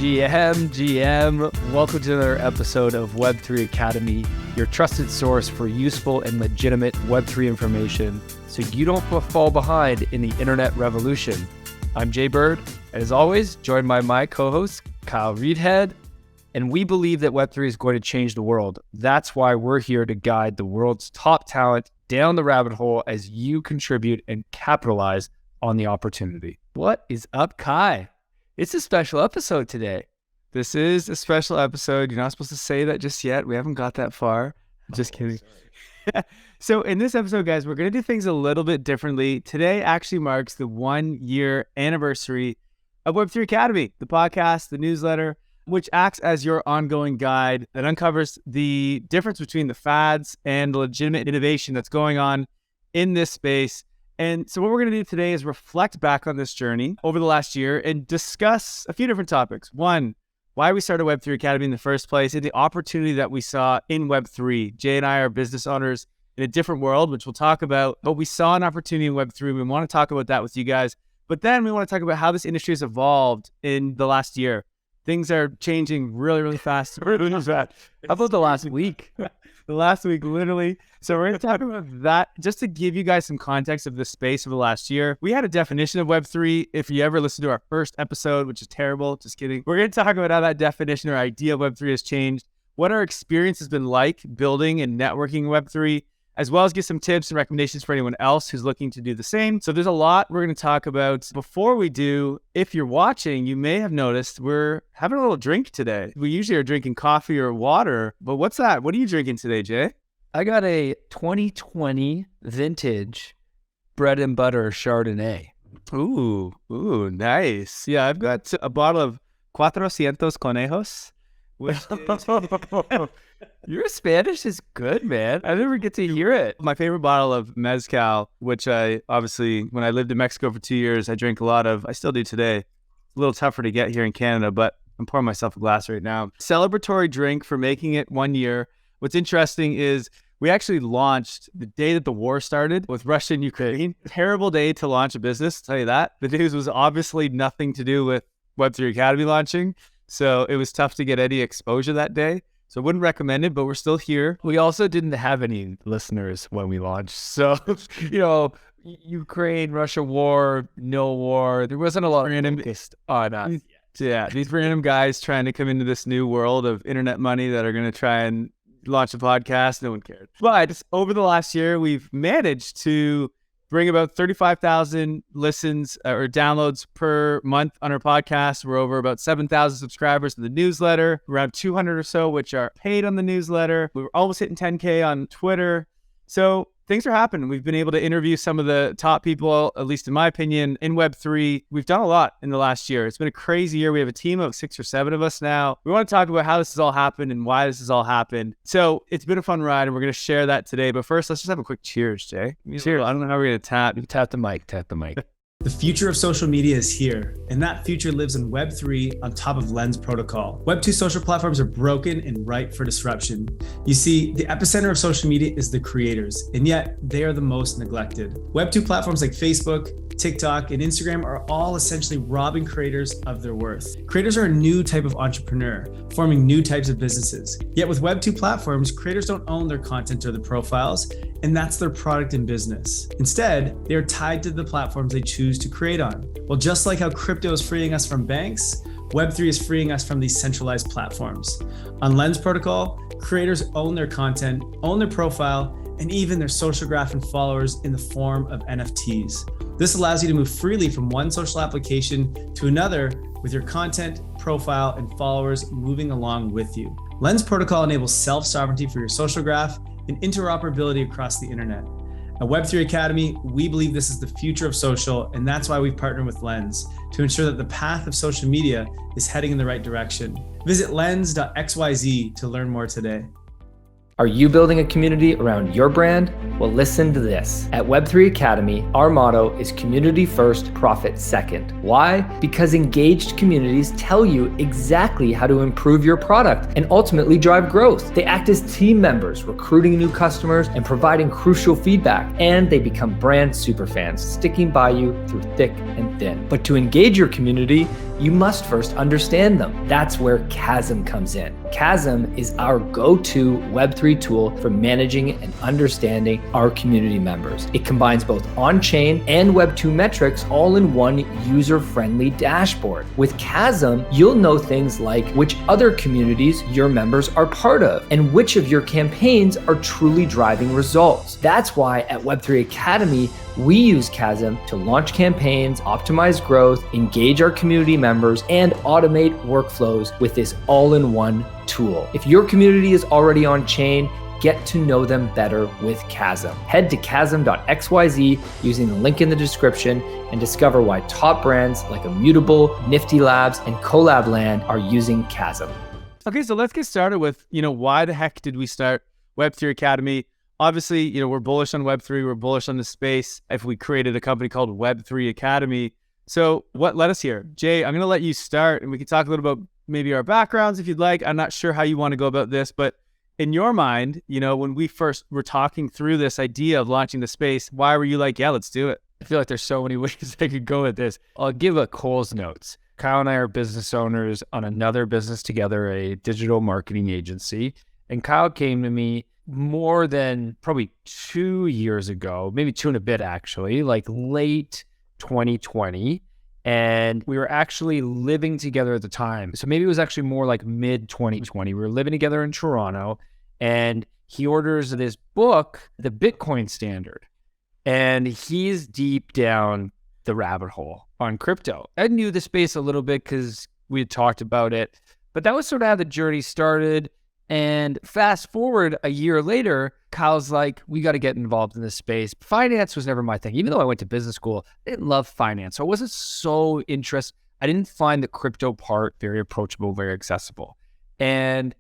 GM. Welcome to another episode of Web3 Academy, your trusted source for useful and legitimate Web3 information so you don't fall behind in the internet revolution. I'm Jay Bird, and as always, joined by my co-host, Kyle Reedhead, and we believe that Web3 is going to change the world. That's why we're here to guide the world's top talent down the rabbit hole as you contribute and capitalize on the opportunity. What is up, Kai? It's a special episode today. This is a special episode. You're not supposed to say that just yet. We haven't got that far. Just kidding. So in this episode, guys, we're going to do things a little bit differently. Today actually marks the 1-year anniversary of Web3 Academy, the podcast, the newsletter, which acts as your ongoing guide that uncovers the difference between the fads and the legitimate innovation that's going on in this space. And so what we're going to do today is reflect back on this journey over the last year and discuss a few different topics. One, why we started Web3 Academy in the first place and the opportunity that we saw in Web3. Jay and I are business owners in a different world, which we'll talk about, but we saw an opportunity in Web3. We want to talk about that with you guys. But then we want to talk about how this industry has evolved in the last year. Things are changing really, really fast. How about the last week? The last week, literally. So we're going to talk about that just to give you guys some context of the space of the last year. We had a definition of Web3. If you ever listened to our first episode, which is terrible, just kidding. We're going to talk about how that definition or idea of Web3 has changed, what our experience has been like building and networking Web3, as well as give some tips and recommendations for anyone else who's looking to do the same. So there's a lot we're going to talk about. Before we do, if you're watching, you may have noticed we're having a little drink today. We usually are drinking coffee or water, but what's that? What are you drinking today, Jay? I got a 2020 vintage bread and butter Chardonnay. Ooh, nice. Yeah, I've got a bottle of 400 Conejos. Your Spanish is good, man. I never get to hear it. My favorite bottle of mezcal, which I obviously, when I lived in Mexico for 2 years, I drank a lot of. I still do today. It's a little tougher to get here in Canada, but I'm pouring myself a glass right now. Celebratory drink for making it 1 year. What's interesting is we actually launched the day that the war started with Russia and Ukraine. Terrible day to launch a business, I'll tell you that. The news was obviously nothing to do with Web3 Academy launching. So it was tough to get any exposure that day. So I wouldn't recommend it, but we're still here. We also didn't have any listeners when we launched. So, Ukraine, Russia war, no war. There wasn't a lot of random on us. Yeah, these random guys trying to come into this new world of internet money that are going to try and launch a podcast. No one cared. But over the last year, we've managed to bring about 35,000 listens or downloads per month on our podcast. We're over about 7,000 subscribers to the newsletter, around 200 or so, which are paid on the newsletter. We were almost hitting 10K on Twitter. So things are happening. We've been able to interview some of the top people, at least in my opinion, in Web3. We've done a lot in the last year. It's been a crazy year. We have a team of 6 or 7 of us now. We want to talk about how this has all happened and why this has all happened. So it's been a fun ride, and we're going to share that today. But first, let's just have a quick cheers, Jay. Cheers. I don't know how we're going to tap. You tap the mic. The future of social media is here, and that future lives in Web3 on top of Lens protocol. Web2 social platforms are broken and ripe for disruption. You see, the epicenter of social media is the creators, and yet they are the most neglected. Web2 platforms like Facebook, TikTok, and Instagram are all essentially robbing creators of their worth. Creators are a new type of entrepreneur, forming new types of businesses. Yet with Web2 platforms, creators don't own their content or the profiles, and that's their product and business. Instead, they are tied to the platforms they choose to create on. Well, just like how crypto is freeing us from banks, Web3 is freeing us from these centralized platforms. On Lens Protocol, creators own their content, own their profile, and even their social graph and followers in the form of NFTs. This allows you to move freely from one social application to another with your content, profile, and followers moving along with you. Lens Protocol enables self-sovereignty for your social graph and interoperability across the internet. At Web3 Academy, we believe this is the future of social, and that's why we've partnered with Lens to ensure that the path of social media is heading in the right direction. Visit lens.xyz to learn more today. Are you building a community around your brand? Well, listen to this. At Web3 Academy, our motto is community first, profit second. Why? Because engaged communities tell you exactly how to improve your product and ultimately drive growth. They act as team members, recruiting new customers and providing crucial feedback. And they become brand superfans, sticking by you through thick and thin. But to engage your community, you must first understand them. That's where Chasm comes in. Chasm is our go-to Web3 tool for managing and understanding our community members. It combines both on-chain and Web2 metrics all in one user-friendly dashboard. With Chasm, you'll know things like which other communities your members are part of and which of your campaigns are truly driving results. That's why at Web3 Academy, we use Chasm to launch campaigns, optimize growth, engage our community members, and automate workflows with this all-in-one tool. If your community is already on chain, get to know them better with Chasm. Head to chasm.xyz using the link in the description and discover why top brands like Immutable, Nifty Labs, and Collab Land are using Chasm. Okay, so let's get started with, why the heck did we start Web3 Academy? Obviously, we're bullish on Web3, we're bullish on the space if we created a company called Web3 Academy. So what led us here? Jay, I'm going to let you start and we can talk a little about maybe our backgrounds if you'd like. I'm not sure how you want to go about this, but in your mind, when we first were talking through this idea of launching the space, why were you like, yeah, let's do it? I feel like there's so many ways I could go with this. I'll give a Cole's notes. Kyle and I are business owners on another business together, a digital marketing agency. And Kyle came to me more than probably 2 years ago, maybe 2 and a bit actually, like late 2020. And we were actually living together at the time. So maybe it was actually more like mid 2020. We were living together in Toronto and he orders this book, The Bitcoin Standard. And he's deep down the rabbit hole on crypto. I knew the space a little bit because we had talked about it, but that was sort of how the journey started. And fast forward a year later, Kyle's like, we got to get involved in this space. Finance was never my thing. Even though I went to business school, I didn't love finance. So I wasn't so interested. I didn't find the crypto part very approachable, very accessible. And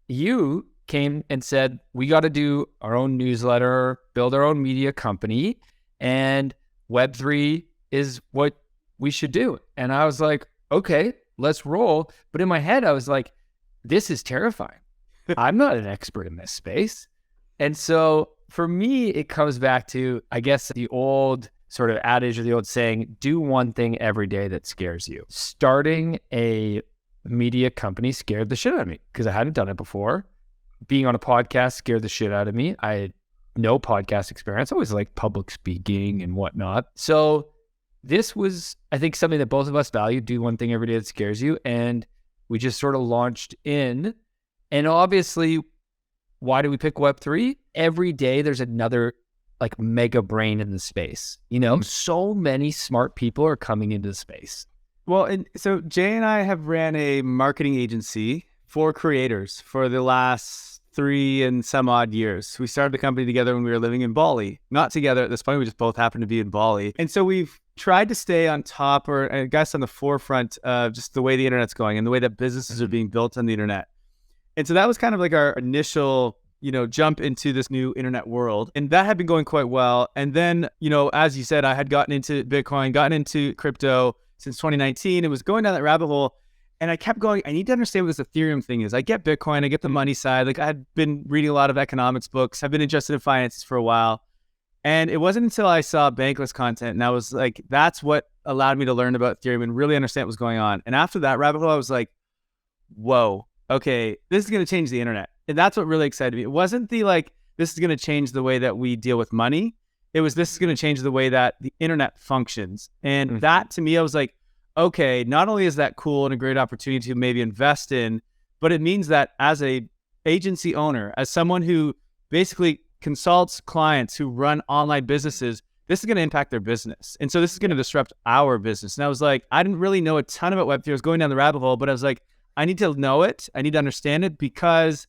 you came and said, we got to do our own newsletter, build our own media company, and Web3 is what we should do. And I was like, okay, let's roll. But in my head, I was like, this is terrifying. I'm not an expert in this space. And so for me, it comes back to, I guess, the old sort of adage or the old saying, do one thing every day that scares you. Starting a media company scared the shit out of me because I hadn't done it before. Being on a podcast scared the shit out of me. I had no podcast experience. I always liked public speaking and whatnot. So this was, I think, something that both of us value, do one thing every day that scares you. And we just sort of launched in. And obviously, why do we pick Web3? Every day there's another like mega brain in the space. So many smart people are coming into the space. Well, and so Jay and I have ran a marketing agency for creators for the last 3 and some odd years. We started the company together when we were living in Bali. Not together at this point, we just both happened to be in Bali. And so we've tried to stay on top, or I guess on the forefront of just the way the internet's going and the way that businesses are being built on the internet. And so that was kind of like our initial, jump into this new internet world. And that had been going quite well. And then, as you said, I had gotten into Bitcoin, gotten into crypto since 2019. It was going down that rabbit hole. And I kept going, I need to understand what this Ethereum thing is. I get Bitcoin, I get the money side. Like I had been reading a lot of economics books. I've been interested in finances for a while. And it wasn't until I saw Bankless content and I was like, that's what allowed me to learn about Ethereum and really understand what was going on. And after that rabbit hole, I was like, whoa. Okay, this is going to change the internet. And that's what really excited me. It wasn't this is going to change the way that we deal with money. It was, this is going to change the way that the internet functions. And that to me, I was like, okay, not only is that cool and a great opportunity to maybe invest in, but it means that as a agency owner, as someone who basically consults clients who run online businesses, this is going to impact their business. And so this is going to disrupt our business. And I was like, I didn't really know a ton about Web3. I was going down the rabbit hole, but I was like, I need to know it. I need to understand it because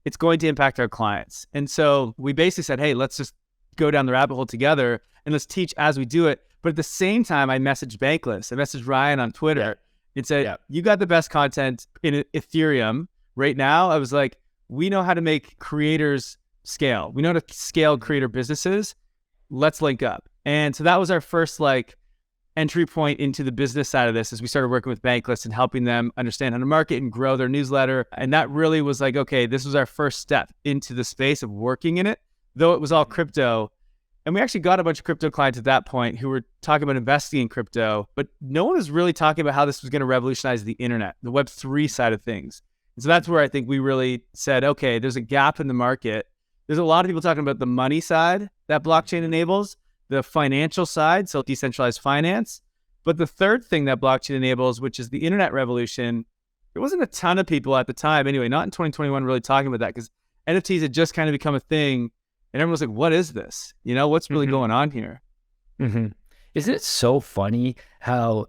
it's going to impact our clients. And so we basically said, hey, let's just go down the rabbit hole together and let's teach as we do it. But at the same time, I messaged Bankless. I messaged Ryan on Twitter and said, you got the best content in Ethereum right now. I was like, we know how to make creators scale. We know how to scale creator businesses. Let's link up. And so that was our first entry point into the business side of this as we started working with Bankless and helping them understand how to market and grow their newsletter. And that really was like, okay, this was our first step into the space of working in it, though it was all crypto. And we actually got a bunch of crypto clients at that point who were talking about investing in crypto, but no one was really talking about how this was going to revolutionize the internet, the Web3 side of things. And so that's where I think we really said, okay, there's a gap in the market. There's a lot of people talking about the money side that blockchain enables, the financial side, so decentralized finance. But the third thing that blockchain enables, which is the internet revolution, there wasn't a ton of people at the time, anyway, not in 2021, really talking about that, because NFTs had just kind of become a thing. And everyone's like, what is this? You know, what's really going on here? Isn't it so funny how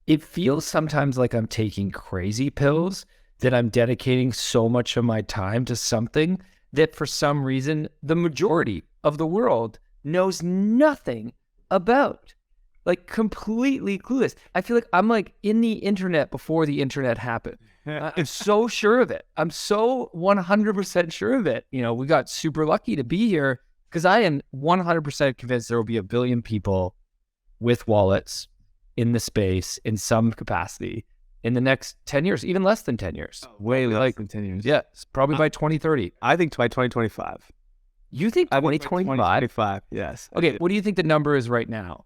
it feels sometimes like I'm taking crazy pills, that I'm dedicating so much of my time to something that for some reason, the majority of the world knows nothing about. Like completely clueless. I feel like I'm like in the internet before the internet happened. I'm so sure of it. I'm so 100% sure of it. You know, we got super lucky to be here because I am 100% convinced there will be a billion people with wallets in the space in some capacity in the next 10 years, even less than 10 years. Way less than 10 years. Yeah, probably by 2030. I think by 2025. You think 2025? 2025, yes. Okay, what do you think the number is right now?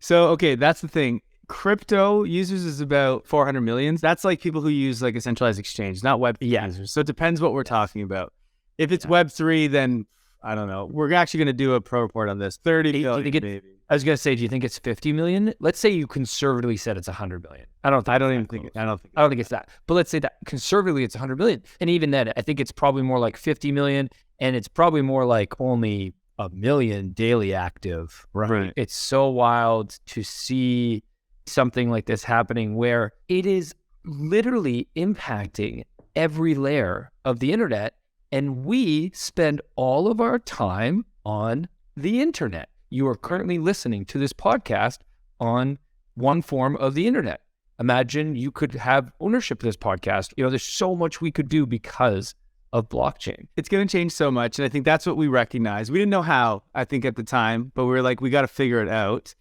So, okay, that's the thing. Crypto users is about 400 million. That's like people who use like a centralized exchange, not Web3 users. So it depends what we're talking about. If it's Web3, then I don't know. We're actually going to do a pro report on this. 30 million, maybe. I was going to say, do you think it's 50 million? Let's say you conservatively said it's 100 million. I don't think it's that. But let's say that conservatively it's 100 million. And even then, I think it's probably more like 50 million. And it's probably more like only 1 million daily active, right? It's so wild to see something like this happening where it is literally impacting every layer of the internet. And we spend all of our time on the internet. You are currently listening to this podcast on one form of the internet. Imagine you could have ownership of this podcast. You know, there's so much we could do because of blockchain. It's going to change so much. And I think that's what we recognize. We didn't know how, I think, at the time, but we were like, we got to figure it out.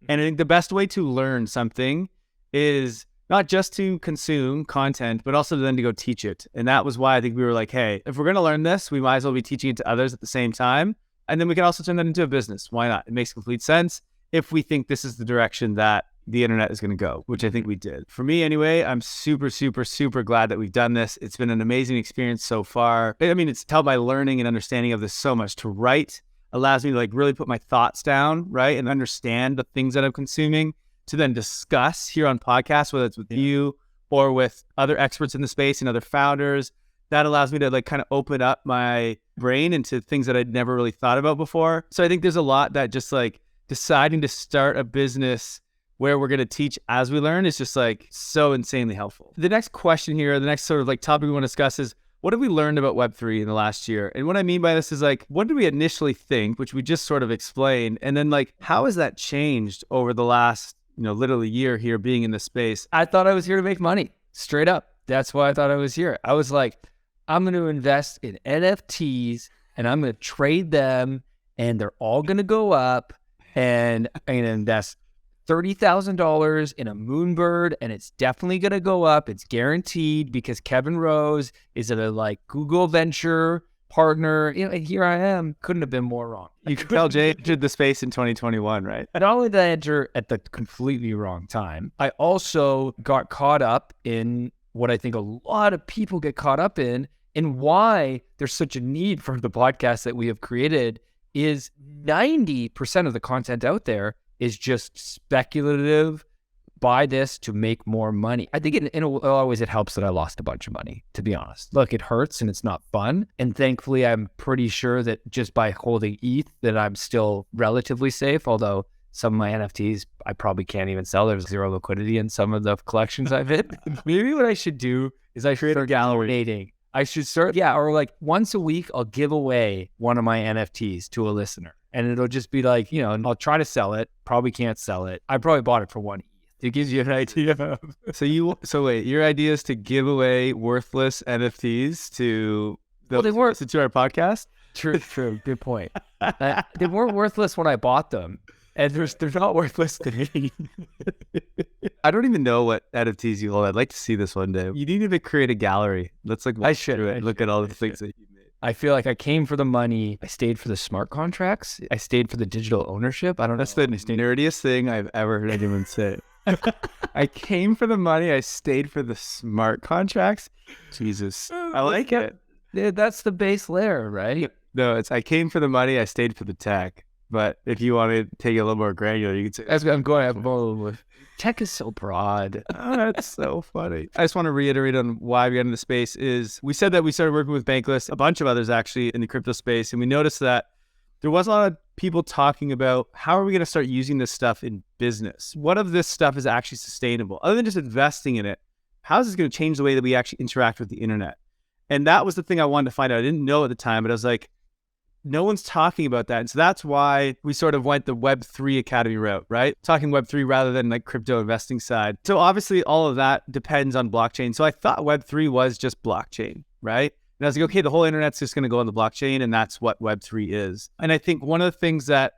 And I think the best way to learn something is not just to consume content, but also then to go teach it. And that was why I think we were like, hey, if we're going to learn this, we might as well be teaching it to others at the same time. And then we can also turn that into a business. Why not? It makes complete sense if we think this is the direction that the internet is going to go, which I think we did. For me anyway, I'm super, super, super glad that we've done this. It's been an amazing experience so far. I mean, it's tell by learning and understanding of this so much. To write allows me to like really put my thoughts down, right? And understand the things that I'm consuming to then discuss here on podcasts, whether it's with you or with other experts in the space and other founders. That allows me to like kind of open up my brain into things that I'd never really thought about before. So I think there's a lot that just like deciding to start a business where we're going to teach as we learn is just like so insanely helpful. The next question here, the next sort of like topic we want to discuss is, what have we learned about Web3 in the last year? And what I mean by this is like, what did we initially think, which we just sort of explained? And then like, how has that changed over the last, literally year here being in this space? I thought I was here to make money, straight up. That's why I thought I was here. I was like, I'm going to invest in NFTs and I'm going to trade them and they're all going to go up, and I'm going to invest $30,000 in a moonbird and it's definitely going to go up. It's guaranteed because Kevin Rose is a like Google venture partner. And here I am. Couldn't have been more wrong. You could tell Jay entered the space in 2021, right? Not only did I enter at the completely wrong time, I also got caught up in what I think a lot of people get caught up in, and why there's such a need for the podcast that we have created is 90% of the content out there is just speculative. Buy this to make more money. I think in a always it helps that I lost a bunch of money, to be honest. Look, it hurts and it's not fun. And thankfully, I'm pretty sure that just by holding ETH that I'm still relatively safe, although some of my NFTs, I probably can't even sell. There's zero liquidity in some of the collections I've hit. Maybe what I should do is I should start donating. I should start, or like once a week, I'll give away one of my NFTs to a listener. And it'll just be like, I'll try to sell it. Probably can't sell it. I probably bought it for $1. It gives you an idea. So wait, your idea is to give away worthless NFTs to they weren't to our podcast? True. Good point. They weren't worthless when I bought them. And they're not worthless to me. I don't even know what NFTs you hold. I'd like to see this one day. You need to create a gallery. Let's like I should look at all the things that you made. I feel like I came for the money. I stayed for the smart contracts. I stayed for the digital ownership. I don't know. That's the nerdiest thing I've ever heard anyone say. I came for the money. I stayed for the smart contracts. Jesus. I like it. Yeah, that's the base layer, right? No, it's I came for the money. I stayed for the tech. But if you want to take it a little more granular, you could say That's what I'm going with. Tech is so broad. oh, that's so funny. I just want to reiterate on why we got into the space is we said that we started working with Bankless, a bunch of others actually in the crypto space. And we noticed that there was a lot of people talking about how are we going to start using this stuff in business? What of this stuff is actually sustainable? Other than just investing in it, how is this going to change the way that we actually interact with the internet? And that was the thing I wanted to find out. I didn't know at the time, but I was like, no one's talking about that. And so that's why we sort of went the Web3 Academy route, right? Talking Web3 rather than like crypto investing side. So obviously all of that depends on blockchain. So I thought Web3 was just blockchain, right? And I was like, okay, the whole internet's just going to go on the blockchain, and that's what Web3 is. And I think one of the things that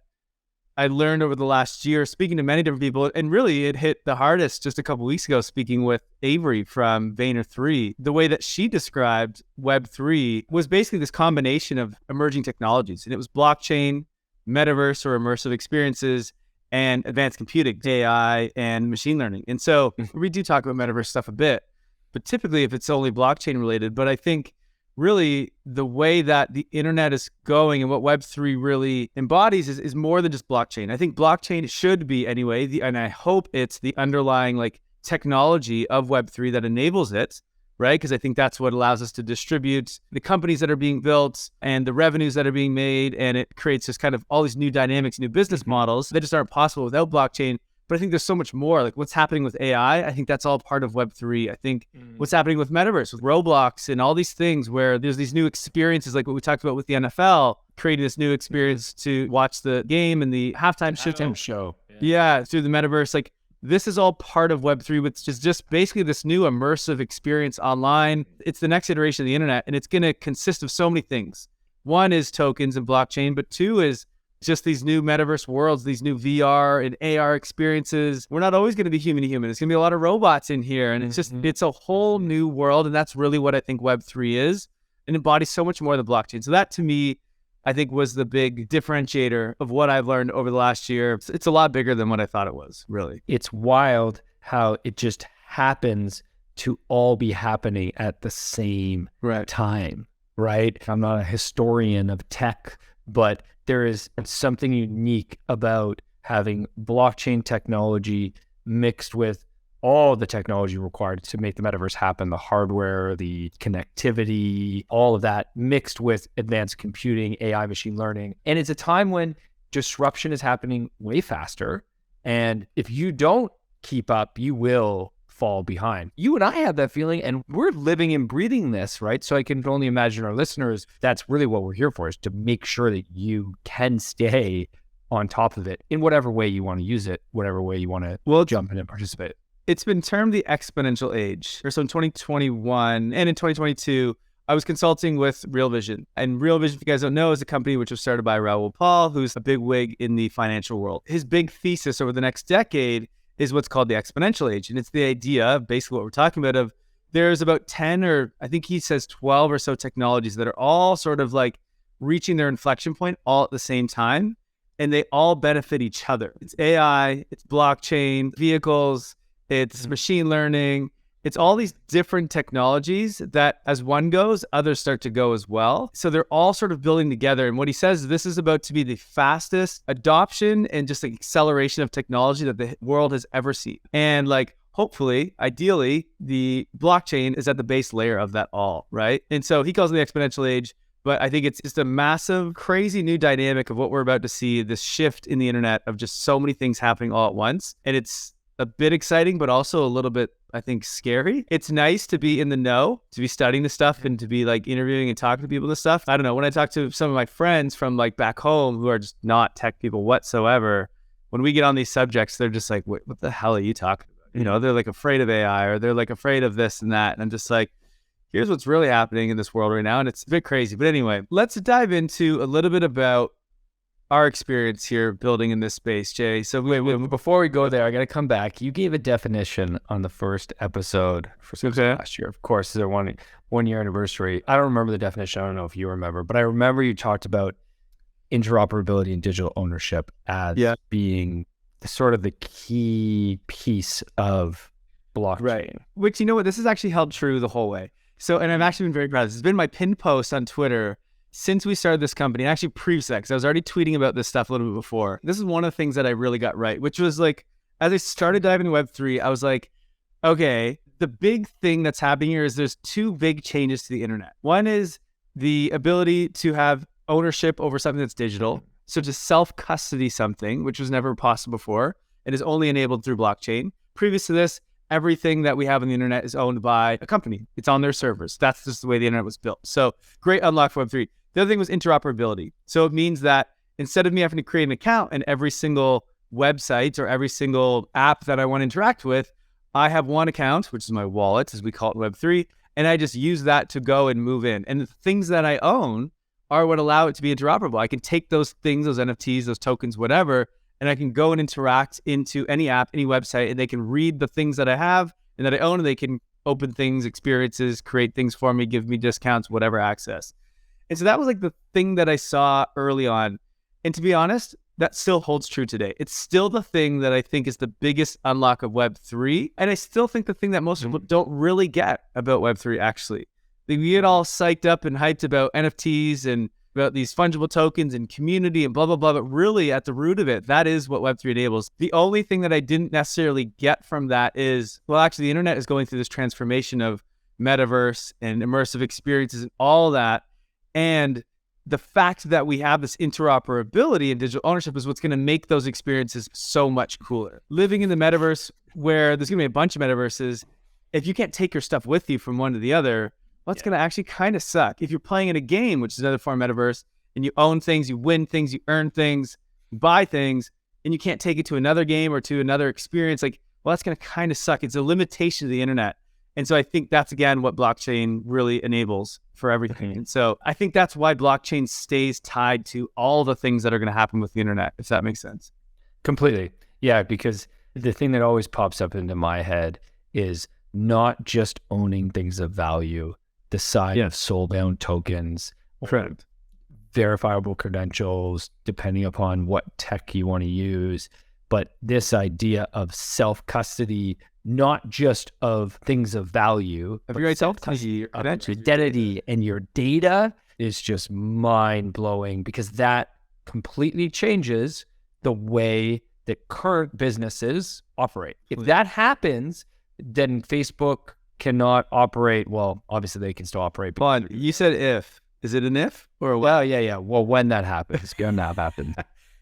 I learned over the last year, speaking to many different people, and really it hit the hardest just a couple of weeks ago, speaking with Avery from Vayner3, the way that she described Web3 was basically this combination of emerging technologies. And it was blockchain, metaverse or immersive experiences, and advanced computing, AI, and machine learning. And so we do talk about metaverse stuff a bit, but typically if it's only blockchain related, but I think really the way that the internet is going and what Web3 really embodies is more than just blockchain. I think blockchain should be anyway, and I hope it's the underlying like technology of Web3 that enables it, right? Because I think that's what allows us to distribute the companies that are being built and the revenues that are being made. And it creates this kind of all these new dynamics, new business models that just aren't possible without blockchain. But I think there's so much more, like what's happening with AI. I think that's all part of Web3. I think what's happening with metaverse, with Roblox and all these things where there's these new experiences, like what we talked about with the NFL, creating this new experience to watch the game and the halftime show. Yeah, through the metaverse. Like this is all part of Web3, which is just basically this new immersive experience online. It's the next iteration of the internet, and it's going to consist of so many things. One is tokens and blockchain, but two is just these new metaverse worlds, these new VR and AR experiences. We're not always going to be human to human. It's going to be a lot of robots in here. And it's just, it's a whole new world. And that's really what I think Web3 is, and embodies so much more than blockchain. So that to me, I think was the big differentiator of what I've learned over the last year. It's a lot bigger than what I thought it was, really. It's wild how it just happens to all be happening at the same time, right? I'm not a historian of tech, but there is something unique about having blockchain technology mixed with all the technology required to make the metaverse happen, the hardware, the connectivity, all of that mixed with advanced computing, AI, machine learning. And it's a time when disruption is happening way faster. And if you don't keep up, you will fall behind. You and I have that feeling, and we're living and breathing this, right? So I can only imagine our listeners, that's really what we're here for, is to make sure that you can stay on top of it in whatever way you want to use it, whatever way you want to jump in and participate. It's been termed the exponential age. So in 2021 and in 2022, I was consulting with Real Vision. And Real Vision, if you guys don't know, is a company which was started by Raoul Pal, who's a big wig in the financial world. His big thesis over the next decade is what's called the exponential age. And it's the idea, basically what we're talking about, of there's about 10 or I think he says 12 or so technologies that are all sort of like reaching their inflection point all at the same time. And they all benefit each other. It's AI, it's blockchain, vehicles, it's machine learning. It's all these different technologies that as one goes, others start to go as well. So they're all sort of building together. And what he says is this is about to be the fastest adoption and just like acceleration of technology that the world has ever seen. And like, hopefully, ideally, the blockchain is at the base layer of that all, right? And so he calls it the exponential age, but I think it's just a massive, crazy new dynamic of what we're about to see, this shift in the internet of just so many things happening all at once. And it's a bit exciting, but also a little bit, I think, scary. It's nice to be in the know, to be studying this stuff and to be like interviewing and talking to people this stuff. I don't know, when I talk to some of my friends from like back home who are just not tech people whatsoever, when we get on these subjects, they're just like, what the hell are you talking about? You know, they're like afraid of AI or they're like afraid of this and that. And I'm just like, here's what's really happening in this world right now. And it's a bit crazy. But anyway, let's dive into a little bit about our experience here building in this space, Jay. So Wait, before we go there, I got to come back. You gave a definition on the first episode for last year. Of course, their 1 year anniversary. I don't remember the definition. I don't know if you remember, but I remember you talked about interoperability and digital ownership as being sort of the key piece of blockchain. Right. Which, you know what, this has actually held true the whole way. So, and I've actually been very proud. This has been my pinned post on Twitter since we started this company, and actually previous that, because I was already tweeting about this stuff a little bit before. This is one of the things that I really got right, which was like, as I started diving into Web3, I was like, okay, the big thing that's happening here is there's two big changes to the internet. One is the ability to have ownership over something that's digital. So to self-custody something, which was never possible before, and is only enabled through blockchain. Previous to this, everything that we have on the internet is owned by a company. It's on their servers. That's just the way the internet was built. So great unlock for Web3. The other thing was interoperability. So it means that instead of me having to create an account in every single website or every single app that I want to interact with, I have one account, which is my wallet, as we call it in Web3, and I just use that to go and move in. And the things that I own are what allow it to be interoperable. I can take those things, those NFTs, those tokens, whatever, and I can go and interact into any app, any website, and they can read the things that I have and that I own, and they can open things, experiences, create things for me, give me discounts, whatever access. And so that was like the thing that I saw early on. And to be honest, that still holds true today. It's still the thing that I think is the biggest unlock of Web3. And I still think the thing that most people don't really get about Web3, actually. We get all psyched up and hyped about NFTs and about these fungible tokens and community and blah, blah, blah. But really at the root of it, that is what Web3 enables. The only thing that I didn't necessarily get from that is, well, actually the internet is going through this transformation of metaverse and immersive experiences and all that. And the fact that we have this interoperability and digital ownership is what's going to make those experiences so much cooler. Living in the metaverse, where there's going to be a bunch of metaverses, if you can't take your stuff with you from one to the other, well, it's going to actually kind of suck. If you're playing in a game, which is another form of metaverse, and you own things, you win things, you earn things, you buy things, and you can't take it to another game or to another experience, like, well, that's going to kind of suck. It's a limitation of the internet. And so I think that's, again, what blockchain really enables for everything. And so I think that's why blockchain stays tied to all the things that are going to happen with the internet, if that makes sense. Completely. Yeah, because the thing that always pops up into my head is not just owning things of value, the side of soul-bound tokens, Correct. verifiable credentials, depending upon what tech you want to use, but this idea of self-custody, not just of things of value, of your self-custody, your identity and your data is just mind-blowing, because that completely changes the way that current businesses operate. If that happens, then Facebook cannot operate. Well, obviously they can still operate. But you said if. Is it an if or a what? Well, yeah. Well, when that happens, it's going to happen.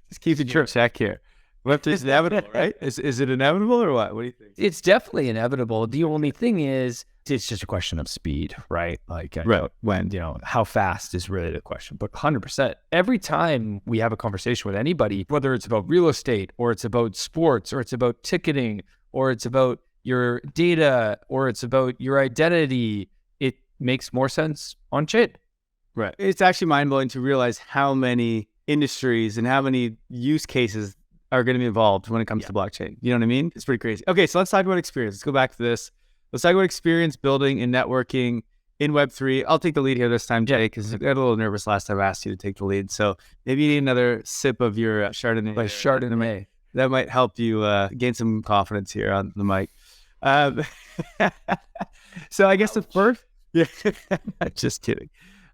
Just keep it your check here. It's inevitable, right? Is it inevitable or what? What do you think? It's definitely inevitable. The only thing is, it's just a question of speed, right? Like, when, how fast is really the question. But 100%, every time we have a conversation with anybody, whether it's about real estate or it's about sports or it's about ticketing or it's about your data or it's about your identity, it makes more sense on chain. Right. It's actually mind-blowing to realize how many industries and how many use cases are going to be involved when it comes to blockchain. You know what I mean? It's pretty crazy. Okay, so let's talk about experience. Let's go back to this. Let's talk about experience building and networking in Web3. I'll take the lead here this time, Jay, because I got a little nervous last time I asked you to take the lead. So maybe you need another sip of your Chardonnay. Chardonnay. That might help you gain some confidence here on the mic. So I guess the first... Yeah, just kidding.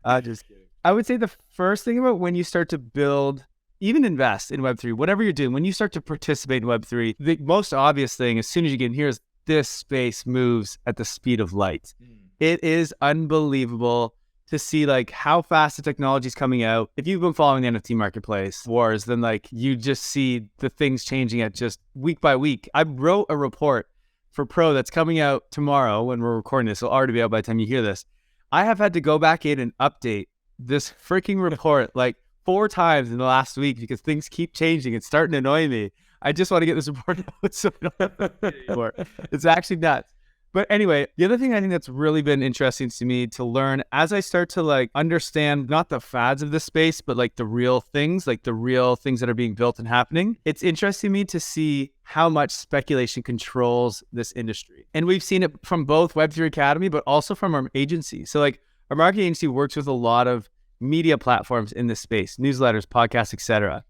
I would say the first thing about when you start to build, even invest in Web3, whatever you're doing, when you start to participate in Web3, the most obvious thing, as soon as you get in here, is this space moves at the speed of light. It is unbelievable to see like how fast the technology is coming out. If you've been following the NFT marketplace wars, then like you just see the things changing at just week by week. I wrote a report for Pro that's coming out tomorrow when we're recording this. It'll already be out by the time you hear this. I have had to go back in and update this freaking report like 4 times in the last week because things keep changing. It's starting to annoy me. I just want to get this report out so I don't have to anymore. It's actually nuts. But anyway, the other thing I think that's really been interesting to me to learn as I start to like understand not the fads of the space, but like the real things that are being built and happening. It's interesting to me to see how much speculation controls this industry. And we've seen it from both Web3 Academy, but also from our agency. So like our marketing agency works with a lot of media platforms in this space, newsletters, podcasts, etc.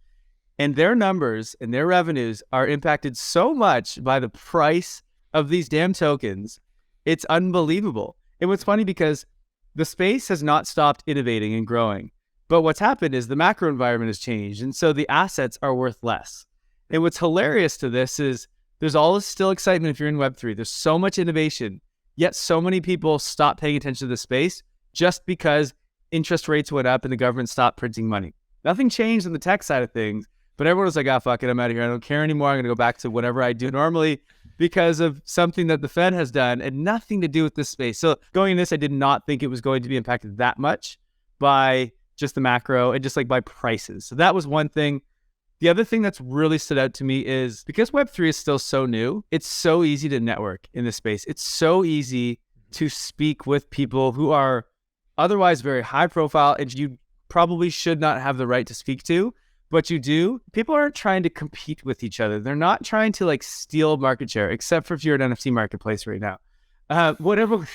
And their numbers and their revenues are impacted so much by the price of these damn tokens. It's unbelievable. And what's funny because the space has not stopped innovating and growing, but what's happened is the macro environment has changed. And so the assets are worth less. And what's hilarious to this is there's all this still excitement if you're in Web3. There's so much innovation, yet so many people stop paying attention to the space just because interest rates went up and the government stopped printing money. Nothing changed on the tech side of things, but everyone was like, ah, fuck it, I'm out of here. I don't care anymore. I'm going to go back to whatever I do normally because of something that the Fed has done and nothing to do with this space. So going in this, I did not think it was going to be impacted that much by just the macro and just like by prices. So that was one thing. The other thing that's really stood out to me is because Web3 is still so new, it's so easy to network in this space. It's so easy to speak with people who are otherwise very high profile and you probably should not have the right to speak to, but you do. People aren't trying to compete with each other. They're not trying to like steal market share, except for if you're an NFT marketplace right now. Whatever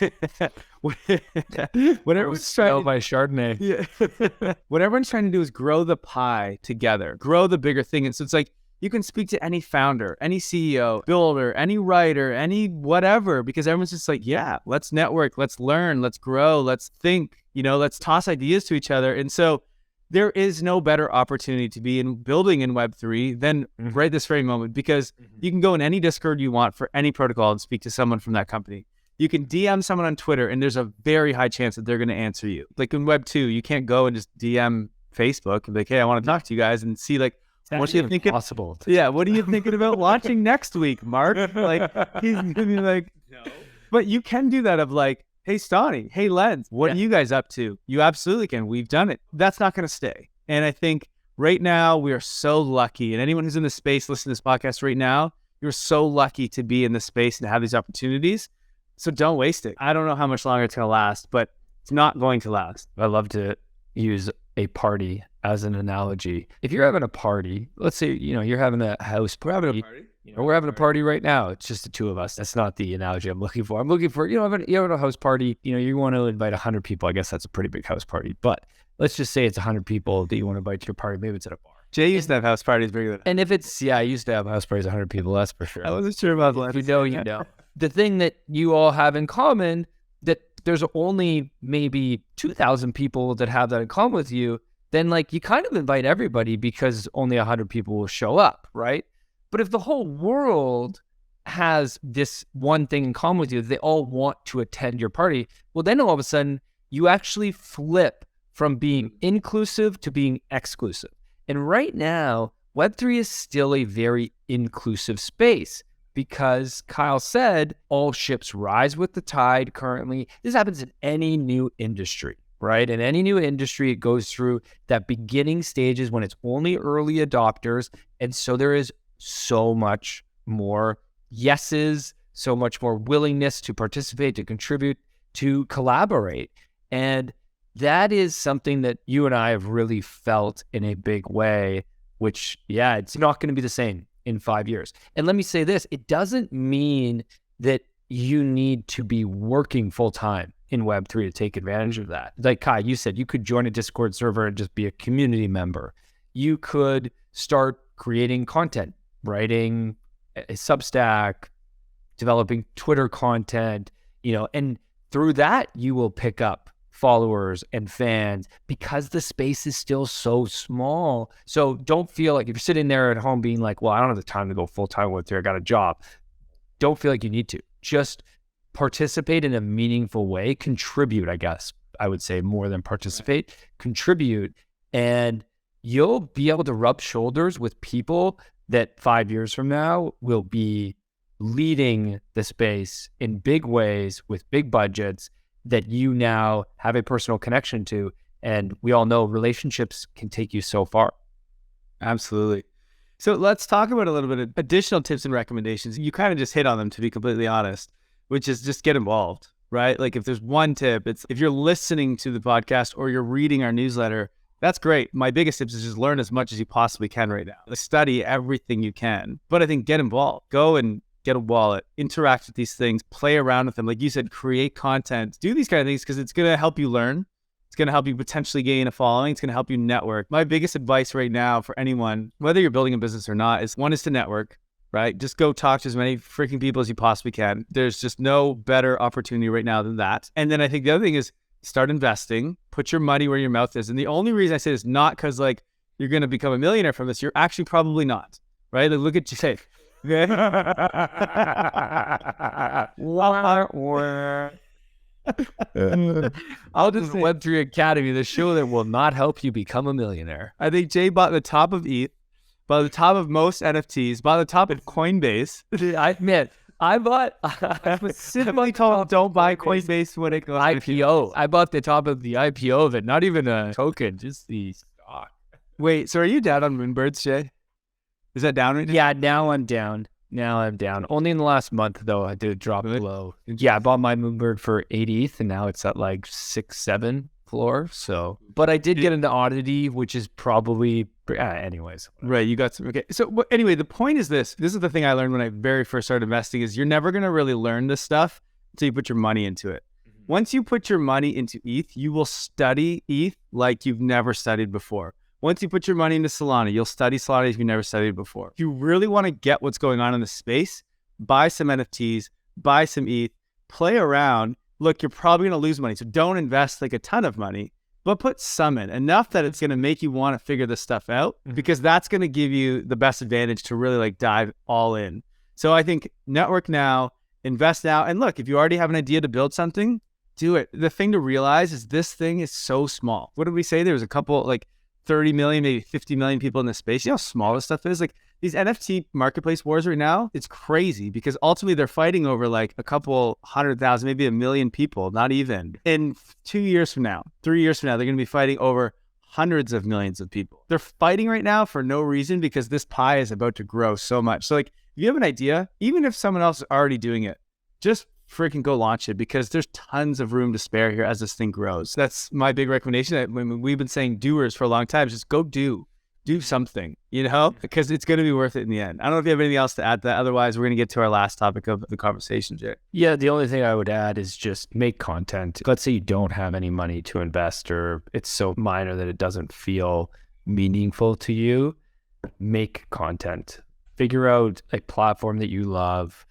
everyone's trying by Chardonnay. Yeah. What everyone's trying to do is grow the pie together, grow the bigger thing. And so it's like you can speak to any founder, any CEO, builder, any writer, any whatever, because everyone's just like, yeah, let's network, let's learn, let's grow, let's think, let's toss ideas to each other. And so there is no better opportunity to be in building in Web3 than right this very moment, because you can go in any Discord you want for any protocol and speak to someone from that company. You can DM someone on Twitter and there's a very high chance that they're going to answer you. Like in Web2, you can't go and just DM Facebook and be like, hey, I want to talk to you guys and see like, what are you thinking? Possible. Yeah, what are you thinking about launching next week, Mark? Like, he's going to be like, no. But you can do that of like, hey, Stoney, hey, Lens, what are you guys up to? You absolutely can. We've done it. That's not going to stay. And I think right now we are so lucky. And anyone who's in the space listening to this podcast right now, you're so lucky to be in the space and have these opportunities. So don't waste it. I don't know how much longer it's going to last, but it's not going to last. I love to use a party as an analogy. If you're having a party, let's say, you're having a house party. We're having a party. We're having a party right now. It's just the two of us. That's not the analogy I'm looking for. I'm looking for, you're having a house party. You want to invite 100 people. I guess that's a pretty big house party. But let's just say it's 100 people that you want to invite to your party. Maybe it's at a bar. Jay used to have house parties bigger than. And if it's, I used to have house parties 100 people. That's for sure. I wasn't sure about that. You know. The thing that you all have in common, that there's only maybe 2,000 people that have that in common with you, then like you kind of invite everybody because only 100 people will show up, right? But if the whole world has this one thing in common with you, they all want to attend your party, well, then all of a sudden you actually flip from being inclusive to being exclusive. And right now, Web3 is still a very inclusive space because Kyle said all ships rise with the tide currently. This happens in any new industry, right? In any new industry, it goes through that beginning stages when it's only early adopters. And so there is so much more yeses, so much more willingness to participate, to contribute, to collaborate. And that is something that you and I have really felt in a big way, which, it's not going to be the same in 5 years. And let me say this, it doesn't mean that you need to be working full time in Web3 to take advantage of that. Like Kai, you said, you could join a Discord server and just be a community member. You could start creating content, writing a Substack, developing Twitter content, and through that, you will pick up followers and fans because the space is still so small. So don't feel like if you're sitting there at home being like, well, I don't have the time to go full time with her. I got a job. Don't feel like you need to. Just participate in a meaningful way. Contribute, I guess I would say, more than participate. Right. Contribute, and you'll be able to rub shoulders with people that 5 years from now will be leading the space in big ways with big budgets that you now have a personal connection to. And we all know relationships can take you so far. Absolutely. So let's talk about a little bit of additional tips and recommendations. You kind of just hit on them, to be completely honest. which is just get involved, right? Like if there's one tip, it's if you're listening to the podcast or you're reading our newsletter, that's great. My biggest tip is just learn as much as you possibly can right now. Like study everything you can. But I think get involved. Go and get a wallet, interact with these things, play around with them. Like you said, create content, do these kind of things because it's going to help you learn. It's going to help you potentially gain a following. It's going to help you network. My biggest advice right now for anyone, whether you're building a business or not, is one is to network, right? Just go talk to as many freaking people as you possibly can. There's just no better opportunity right now than that. And then I think the other thing is start investing, put your money where your mouth is. And the only reason I say this is not because like you're going to become a millionaire from this. You're actually probably not, right? Like look at you say, okay. I'll just say Web3 Academy, the show that will not help you become a millionaire. I think Jay bought the top of ETH, bought the top of most NFTs, bought the top of Coinbase. I bought I specifically told him don't buy Coinbase when it goes IPO. I bought the top of the IPO of it, not even a token, just the stock. Wait, so are you down on Moonbirds, Jay? Is that down right now? Yeah, now I'm down. Only in the last month, though, I did drop below. Yeah, I bought my Moonbird for 8 ETH, and now it's at like 6, 7 floor. So, but I did get into oddity, which is probably, anyways. Right, you got some, okay. So anyway, the point is this is the thing I learned when I very first started investing is you're never going to really learn this stuff until you put your money into it. Once you put your money into ETH, you will study ETH like you've never studied before. Once you put your money into Solana, you'll study Solana as you never studied before. If you really want to get what's going on in the space, buy some NFTs, buy some ETH, play around. Look, you're probably going to lose money. So don't invest like a ton of money, but put some in, enough that it's going to make you want to figure this stuff out because that's going to give you the best advantage to really like dive all in. So I think network now, invest now. And look, if you already have an idea to build something, do it. The thing to realize is this thing is so small. What did we say? There was a couple like 30 million, maybe 50 million people in this space. You know how small this stuff is? Like these NFT marketplace wars right now, it's crazy because ultimately they're fighting over like a couple 100,000, maybe 1 million people, not even. In 2 years from now, 3 years from now, they're going to be fighting over hundreds of millions of people. They're fighting right now for no reason because this pie is about to grow so much. So like if you have an idea, even if someone else is already doing it, just freaking go launch it because there's tons of room to spare here as this thing grows. That's my big recommendation. When we've been saying doers for a long time, just go do something, you know, because it's going to be worth it in the end. I don't know if you have anything else to add to that. Otherwise, we're going to get to our last topic of the conversation, Jay. Yeah, the only thing I would add is just make content. Let's say you don't have any money to invest or it's so minor that it doesn't feel meaningful to you. Make content. Figure out a platform that you love,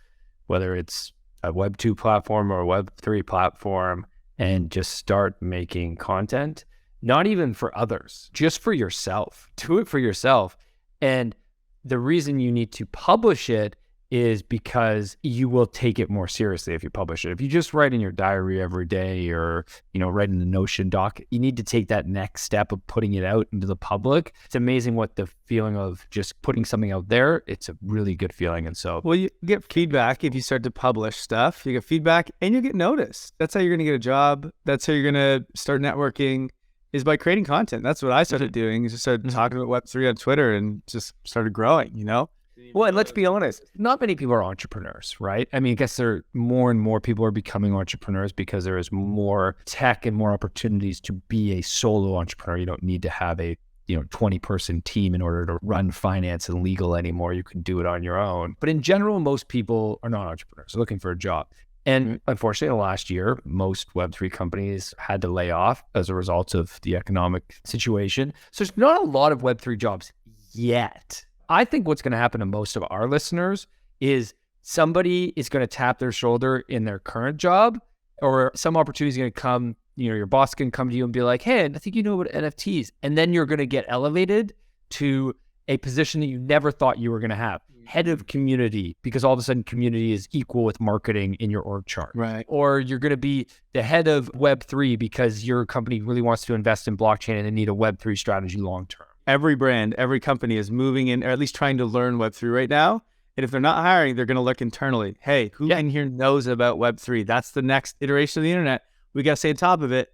whether it's a Web 2 platform or a Web 3 platform, and just start making content, not even for others, just for yourself. Do it for yourself. And the reason you need to publish it is because you will take it more seriously if you publish it. If you just write in your diary every day or, you know, write in the Notion doc, you need to take that next step of putting it out into the public. It's amazing what the feeling of just putting something out there, it's a really good feeling. And so, well, you get feedback if you start to publish stuff. You get feedback and you get noticed. That's how you're going to get a job. That's how you're going to start networking, is by creating content. That's what I started doing, is just started talking about Web3 on Twitter and just started growing, you know? Well, and let's be honest, not many people are entrepreneurs, right? I mean, I guess more and more people are becoming entrepreneurs because there is more tech and more opportunities to be a solo entrepreneur. You don't need to have a 20-person team in order to run finance and legal anymore. You can do it on your own. But in general, most people are not entrepreneurs. They're looking for a job. And unfortunately, in the last year, most Web3 companies had to lay off as a result of the economic situation. So there's not a lot of Web3 jobs yet. I think what's going to happen to most of our listeners is somebody is going to tap their shoulder in their current job, or some opportunity is going to come, your boss can come to you and be like, hey, I think you know about NFTs. And then you're going to get elevated to a position that you never thought you were going to have. Head of community, because all of a sudden community is equal with marketing in your org chart. Right. Or you're going to be the head of Web3 because your company really wants to invest in blockchain and they need a Web3 strategy long term. Every brand, every company is moving in, or at least trying to learn Web3 right now. And if they're not hiring, they're going to look internally. Hey, who in here knows about Web3? That's the next iteration of the internet. We got to stay on top of it.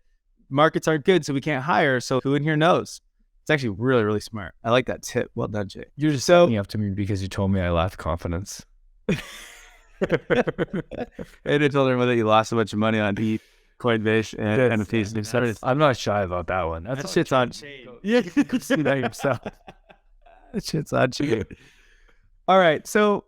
Markets aren't good, so we can't hire. So who in here knows? It's actually really, really smart. I like that tip. Well done, Jay. You're just so up to me because you told me I lacked confidence. And I told everyone that you lost a bunch of money on Coinbase and NFTs. I'm not shy about that one. That shit's on chain. Yeah, you can see that yourself. That shit's on chain. All right, so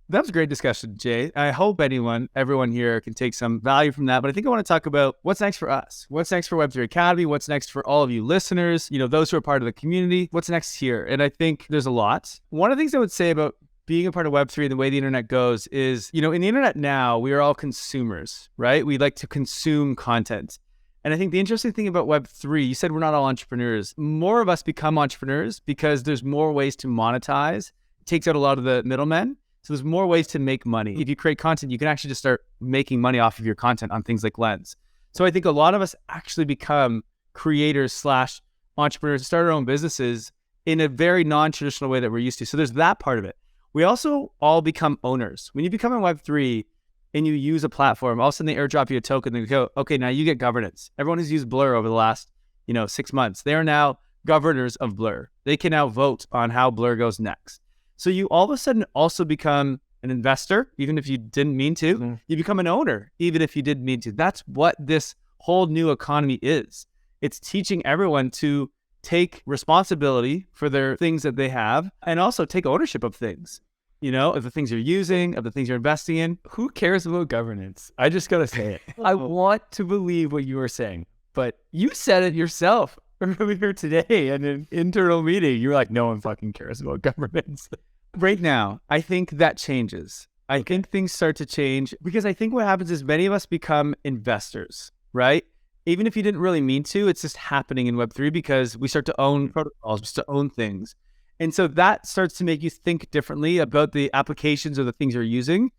that was a great discussion, Jay. I hope everyone here can take some value from that. But I think I want to talk about what's next for us. What's next for Web3 Academy? What's next for all of you listeners? Those who are part of the community. What's next here? And I think there's a lot. One of the things I would say about being a part of Web3 and the way the internet goes is, in the internet now, we are all consumers, right? We like to consume content. And I think the interesting thing about Web3, you said we're not all entrepreneurs. More of us become entrepreneurs because there's more ways to monetize. It takes out a lot of the middlemen. So there's more ways to make money. If you create content, you can actually just start making money off of your content on things like Lens. So I think a lot of us actually become creators / entrepreneurs, start our own businesses in a very non-traditional way that we're used to. So there's that part of it. We also all become owners. When you become in Web3 and you use a platform, all of a sudden they airdrop you a token and go, okay, now you get governance. Everyone who's used Blur over the last, 6 months, they are now governors of Blur. They can now vote on how Blur goes next. So you all of a sudden also become an investor, even if you didn't mean to. Mm-hmm. You become an owner, even if you didn't mean to. That's what this whole new economy is. It's teaching everyone to take responsibility for their things that they have and also take ownership of things, of the things you're using, of the things you're investing in. Who cares about governance? I just got to say it. I want to believe what you were saying, but you said it yourself earlier today in an internal meeting. You were like, no one fucking cares about governance. Right now, I think that changes. I think things start to change because I think what happens is many of us become investors, right? Even if you didn't really mean to, it's just happening in Web3 because we start to own protocols, just to own things. And so that starts to make you think differently about the applications or the things you're using.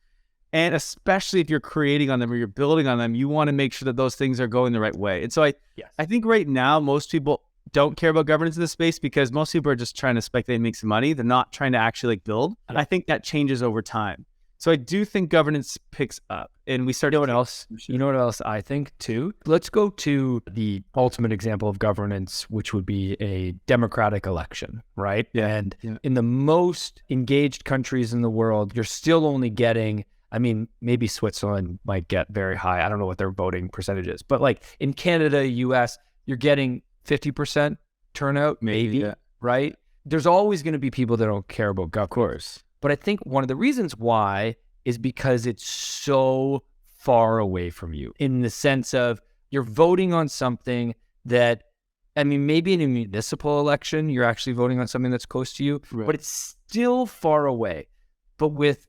And especially if you're creating on them or you're building on them, you want to make sure that those things are going the right way. And so I think right now, most people don't care about governance in this space because most people are just trying to speculate and make some money. They're not trying to actually build. And I think that changes over time. So I do think governance picks up and we start. You know what else I think too? Let's go to the ultimate example of governance, which would be a democratic election, right? Yeah. And in the most engaged countries in the world, you're still only getting, maybe Switzerland might get very high. I don't know what their voting percentage is, but like in Canada, US, you're getting 50% turnout, maybe, right? There's always going to be people that don't care about governance. Of course. But I think one of the reasons why is because it's so far away from you in the sense of you're voting on something that, maybe in a municipal election, you're actually voting on something that's close to you, right, but it's still far away. But with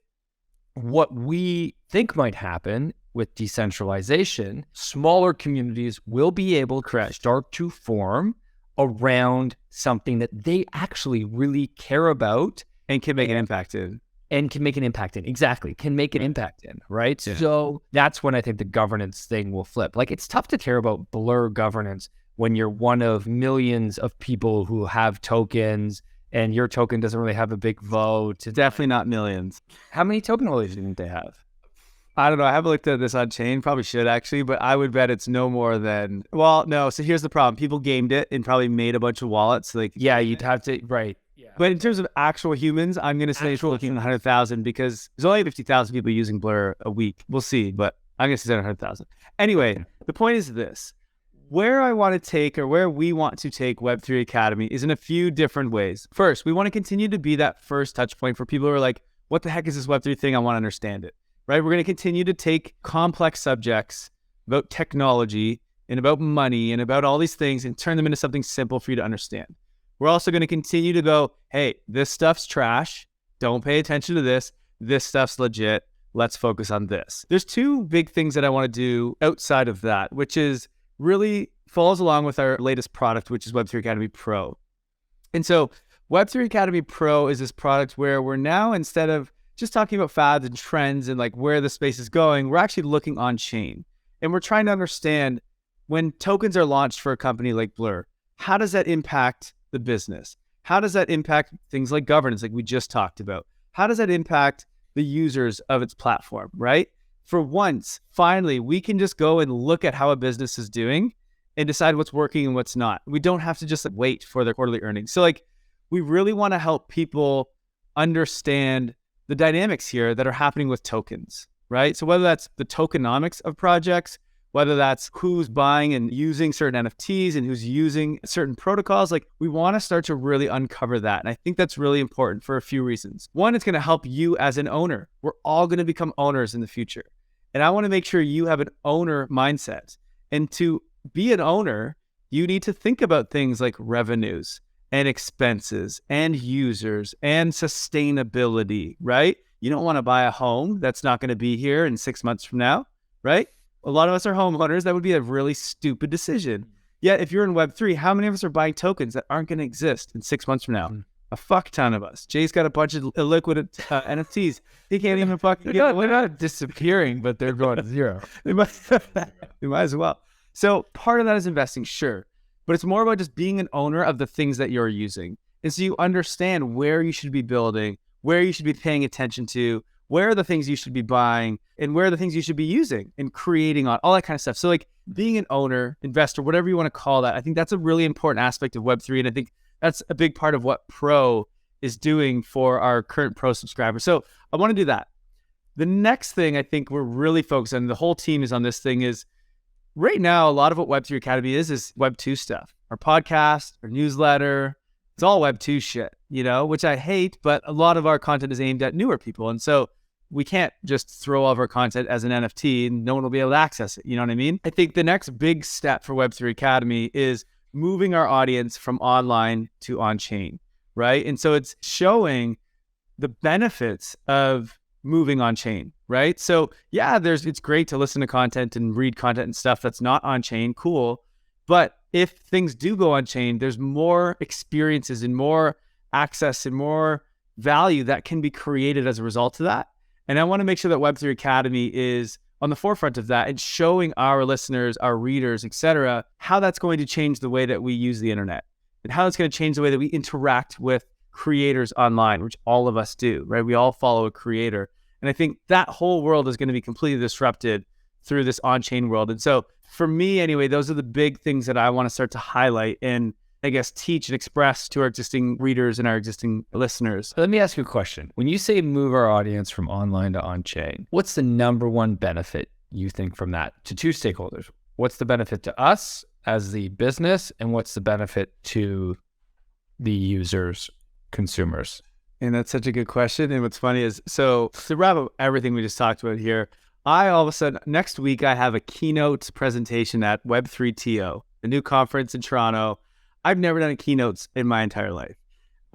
what we think might happen with decentralization, smaller communities will be able to start to form around something that they actually really care about. And can make an impact in. Exactly. Can make an impact in, right? Yeah. So that's when I think the governance thing will flip. Like, it's tough to care about Blur governance when you're one of millions of people who have tokens and your token doesn't really have a big vote. Definitely not millions. How many token holders do you think they have? I don't know. I haven't looked at this on chain. Probably should actually, but I would bet it's no more than, well, no. So here's the problem. People gamed it and probably made a bunch of wallets. You'd have to, right. Yeah. But in terms of actual humans, I'm going to say it's looking at 100,000 because there's only 50,000 people using Blur a week. We'll see, but I'm going to say 100,000. Anyway, the point is this. Where I want to take, or where we want to take Web3 Academy is in a few different ways. First, we want to continue to be that first touch point for people who are like, what the heck is this Web3 thing? I want to understand it, right? We're going to continue to take complex subjects about technology and about money and about all these things and turn them into something simple for you to understand. We're also going to continue to go, hey, this stuff's trash. Don't pay attention to this. This stuff's legit. Let's focus on this. There's two big things that I want to do outside of that, which is really falls along with our latest product, which is Web3 Academy Pro. And so Web3 Academy Pro is this product where we're now, instead of just talking about fads and trends and like where the space is going, we're actually looking on chain. And we're trying to understand when tokens are launched for a company like Blur, how does that impact the business? How does that impact things like governance, like we just talked about? How does that impact the users of its platform, right? For once, finally, we can just go and look at how a business is doing and decide what's working and what's not. We don't have to just wait for their quarterly earnings. So we really want to help people understand the dynamics here that are happening with tokens, right? So whether that's the tokenomics of projects, whether that's who's buying and using certain NFTs and who's using certain protocols, like we want to start to really uncover that. And I think that's really important for a few reasons. One, it's going to help you as an owner. We're all going to become owners in the future. And I want to make sure you have an owner mindset. And to be an owner, you need to think about things like revenues and expenses and users and sustainability, right? You don't want to buy a home that's not going to be here in 6 months from now, right? A lot of us are homeowners. That would be a really stupid decision. Yet, if you're in Web3, how many of us are buying tokens that aren't going to exist in 6 months from now? A fuck ton of us. Jay's got a bunch of illiquid NFTs. He can't even fucking get They're not disappearing, but they're going to zero. They might as well. So part of that is investing, sure. But it's more about just being an owner of the things that you're using. And so you understand where you should be building, where you should be paying attention to, where are the things you should be buying, and where are the things you should be using and creating on, all that kind of stuff. So like being an owner, investor, whatever you want to call that, I think that's a really important aspect of Web3. And I think that's a big part of what Pro is doing for our current Pro subscribers. So I want to do that. The next thing I think we're really focused on, the whole team is on this thing, is right now, a lot of what Web3 Academy is Web2 stuff. Our podcast, our newsletter, it's all Web2 shit, you know, which I hate, but a lot of our content is aimed at newer people. And so we can't just throw all of our content as an NFT and no one will be able to access it. You know what I mean? I think the next big step for Web3 Academy is moving our audience from online to on-chain, right? And so it's showing the benefits of moving on-chain, right? So yeah, it's great to listen to content and read content and stuff that's not on-chain, cool. But if things do go on-chain, there's more experiences and more access and more value that can be created as a result of that. And I want to make sure that Web3 Academy is on the forefront of that and showing our listeners, our readers, etc., how that's going to change the way that we use the internet and how it's going to change the way that we interact with creators online, which all of us do, right? We all follow a creator. And I think that whole world is going to be completely disrupted through this on-chain world. And so for me, anyway, those are the big things that I want to start to highlight and I guess teach and express to our existing readers and our existing listeners. Let me ask you a question. When you say move our audience from online to on-chain, what's the number one benefit you think from that to two stakeholders? What's the benefit to us as the business and what's the benefit to the users, consumers? And that's such a good question. And what's funny is, so to wrap up everything we just talked about here, all of a sudden, next week, I have a keynote presentation at Web3TO, a new conference in Toronto. I've never done a keynotes in my entire life.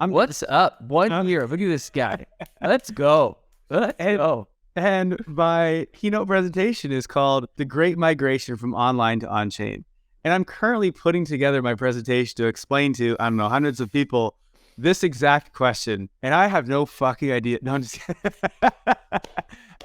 What's up? 1 year. Look at this guy. Let's go. Let's go. And my keynote presentation is called The Great Migration from Online to On-Chain. And I'm currently putting together my presentation to explain to, I don't know, hundreds of people this exact question. And I have no fucking idea. No, I'm just kidding.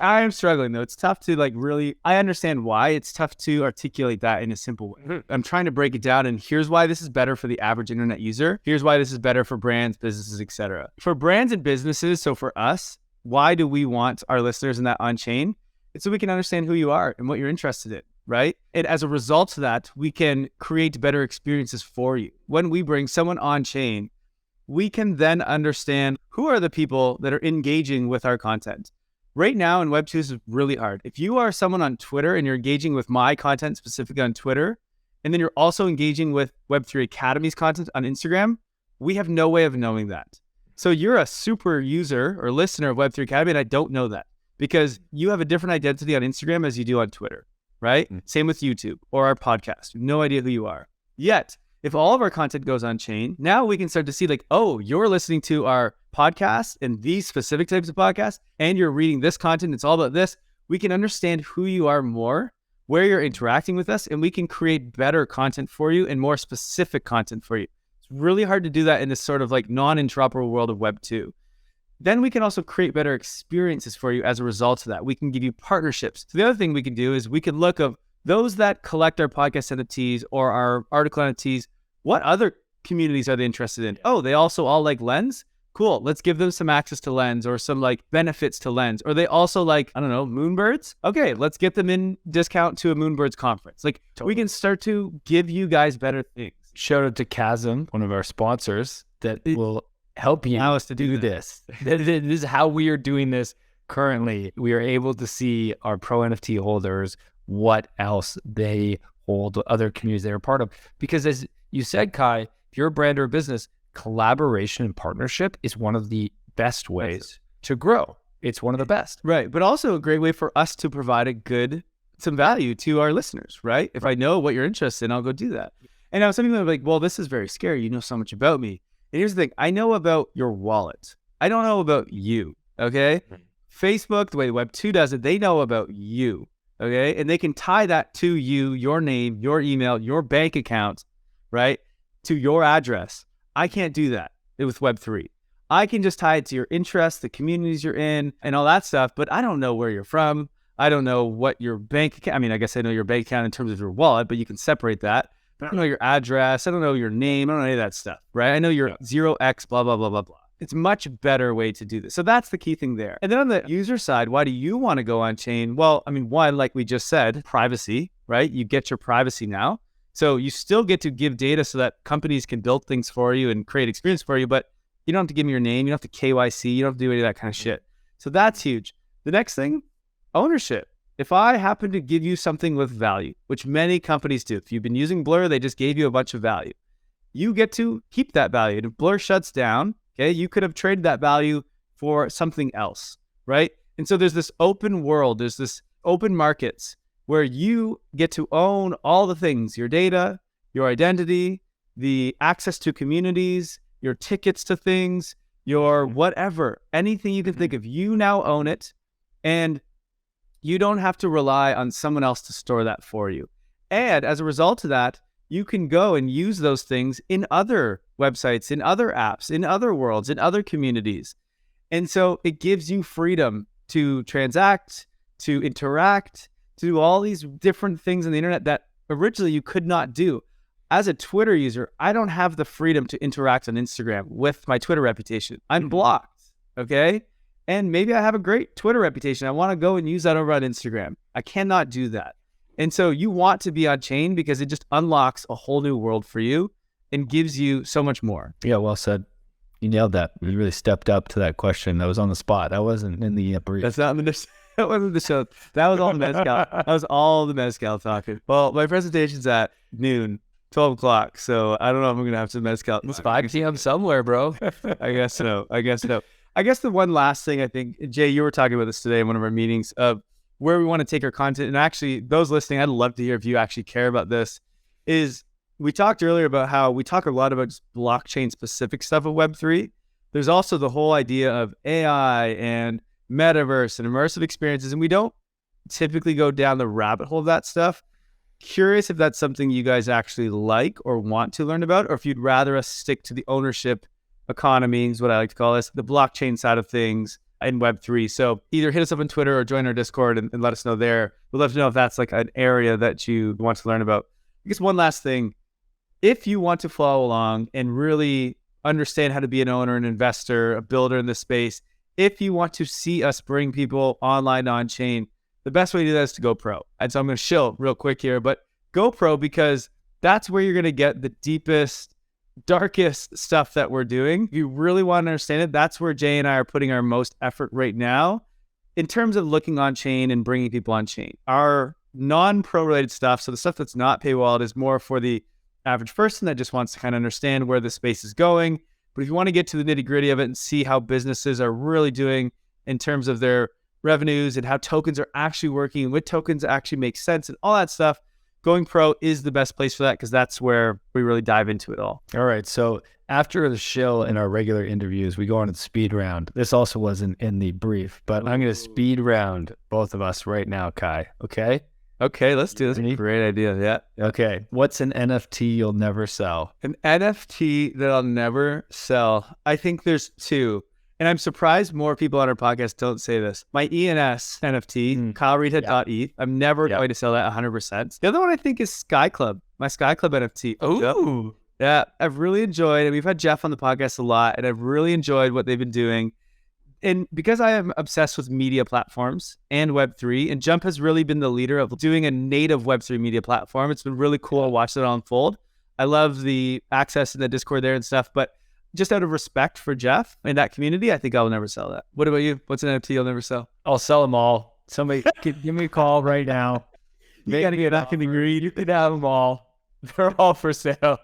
I am struggling though. It's tough to I understand why. It's tough to articulate that in a simple way. Mm-hmm. I'm trying to break it down and here's why this is better for the average internet user. Here's why this is better for brands, businesses, etc. For brands and businesses, so for us, why do we want our listeners in that on-chain? It's so we can understand who you are and what you're interested in, right? And as a result of that, we can create better experiences for you. When we bring someone on-chain, we can then understand who are the people that are engaging with our content. Right now in Web2 is really hard. If you are someone on Twitter and you're engaging with my content specifically on Twitter, and then you're also engaging with Web3 Academy's content on Instagram, we have no way of knowing that. So you're a super user or listener of Web3 Academy, and I don't know that because you have a different identity on Instagram as you do on Twitter, right? Mm-hmm. Same with YouTube or our podcast. You have no idea who you are. Yet, if all of our content goes on chain, now we can start to see oh, you're listening to our podcast and these specific types of podcasts, and you're reading this content. It's all about this. We can understand who you are more, where you're interacting with us, and we can create better content for you and more specific content for you. It's really hard to do that in this sort of non-interoperable world of Web 2. Then we can also create better experiences for you as a result of that. We can give you partnerships. So the other thing we can do is we can look of those that collect our podcast NFTs or our article NFTs, what other communities are they interested in? Oh, they also all like Lens? Cool. Let's give them some access to Lens or some benefits to Lens. Or they also I don't know, Moonbirds? Okay, let's get them in discount to a Moonbirds conference. Totally. We can start to give you guys better things. Shout out to Chasm, one of our sponsors, that will help you allow us to do this. This is how we are doing this currently. We are able to see our pro NFT holders, what else they hold, what other communities they're a part of. Because as you said, Kai, if you're a brand or a business, collaboration and partnership is one of the best ways to grow. It's one of the best. Right. But also a great way for us to provide some value to our listeners, right? If I know what you're interested in, I'll go do that. And now some people are like, well, this is very scary. You know so much about me. And here's the thing. I know about your wallet. I don't know about you. Okay. Facebook, the way Web2 does it, they know about you. Okay. And they can tie that to you, your name, your email, your bank account, right? To your address. I can't do that with Web3. I can just tie it to your interests, the communities you're in, and all that stuff. But I don't know where you're from. I don't know what your bank account, I mean, I guess I know your bank account in terms of your wallet, but you can separate that. I don't know your address. I don't know your name. I don't know any of that stuff, right? I know your 0x, blah, blah, blah, blah, blah. It's a much better way to do this. So that's the key thing there. And then on the user side, why do you want to go on chain? Well, I mean, one, like we just said, privacy, right? You get your privacy now. So you still get to give data so that companies can build things for you and create experience for you, but you don't have to give them your name. You don't have to KYC. You don't have to do any of that kind of shit. So that's huge. The next thing, ownership. If I happen to give you something with value, which many companies do, if you've been using Blur, they just gave you a bunch of value. You get to keep that value. And if Blur shuts down, okay, you could have traded that value for something else, right? And so there's this open world, there's this open markets where you get to own all the things, your data, your identity, the access to communities, your tickets to things, your whatever, anything you can think of, you now own it. And you don't have to rely on someone else to store that for you. And as a result of that, you can go and use those things in other websites, in other apps, in other worlds, in other communities. And so it gives you freedom to transact, to interact, to do all these different things on the internet that originally you could not do. As a Twitter user, I don't have the freedom to interact on Instagram with my Twitter reputation. I'm blocked, okay? And maybe I have a great Twitter reputation. I want to go and use that over on Instagram. I cannot do that. And so you want to be on chain because it just unlocks a whole new world for you and gives you so much more. Yeah, well said. You nailed that. You really stepped up to that question. That was on the spot. That wasn't in the brief. That's not in the that wasn't the show. That was all the mezcal. That was all the mezcal talking. Well, my presentation's at noon, 12 o'clock. So I don't know if I'm going to have some mezcal. It's 5 p.m. somewhere, bro. I guess so. I guess the one last thing I think, Jay, you were talking about this today in one of our meetings of where we want to take our content. And actually, those listening, I'd love to hear if you actually care about this, is we talked earlier about how we talk a lot about just blockchain specific stuff of Web3. There's also the whole idea of AI and metaverse and immersive experiences. And we don't typically go down the rabbit hole of that stuff. Curious if that's something you guys actually like or want to learn about, or if you'd rather us stick to the ownership economy is what I like to call this, the blockchain side of things in Web3. So either hit us up on Twitter or join our Discord and let us know there. We'd love to know if that's like an area that you want to learn about. I guess one last thing, if you want to follow along and really understand how to be an owner, an investor, a builder in this space, if you want to see us bring people online on chain, the best way to do that is to go pro. And so I'm going to shill real quick here, but go pro because that's where you're going to get the deepest, darkest stuff that we're doing. If you really want to understand it, that's where Jay and I are putting our most effort right now in terms of looking on chain and bringing people on chain. Our non-pro related stuff, so the stuff that's not paywalled, is more for the average person that just wants to kind of understand where the space is going. But if you want to get to the nitty gritty of it and see how businesses are really doing in terms of their revenues and how tokens are actually working and what tokens actually make sense and all that stuff, going pro is the best place for that because that's where we really dive into it all. All right. So after the shill in our regular interviews, we go on to the speed round. This also wasn't in the brief, but I'm going to speed round both of us right now, Kai. Okay? Okay, let's do this. Great idea. Yeah. Okay. What's an NFT you'll never sell? An NFT that I'll never sell. I think there's two. And I'm surprised more people on our podcast don't say this. My ENS NFT, KyleReed.eth. I'm never going to sell that 100%. The other one I think is Sky Club, my Sky Club NFT. Oh, yeah. I've really enjoyed it. We've had Jeff on the podcast a lot, and I've really enjoyed what they've been doing. And because I am obsessed with media platforms and Web3, and Jump has really been the leader of doing a native Web3 media platform. It's been really cool to watch that all unfold. I love the access in the Discord there and stuff, but just out of respect for Jeff and that community, I think I'll never sell that. What about you? What's an NFT you'll never sell? I'll sell them all. Somebody give me a call right now. You gotta get back in the greed. You can have them all. They're all for sale.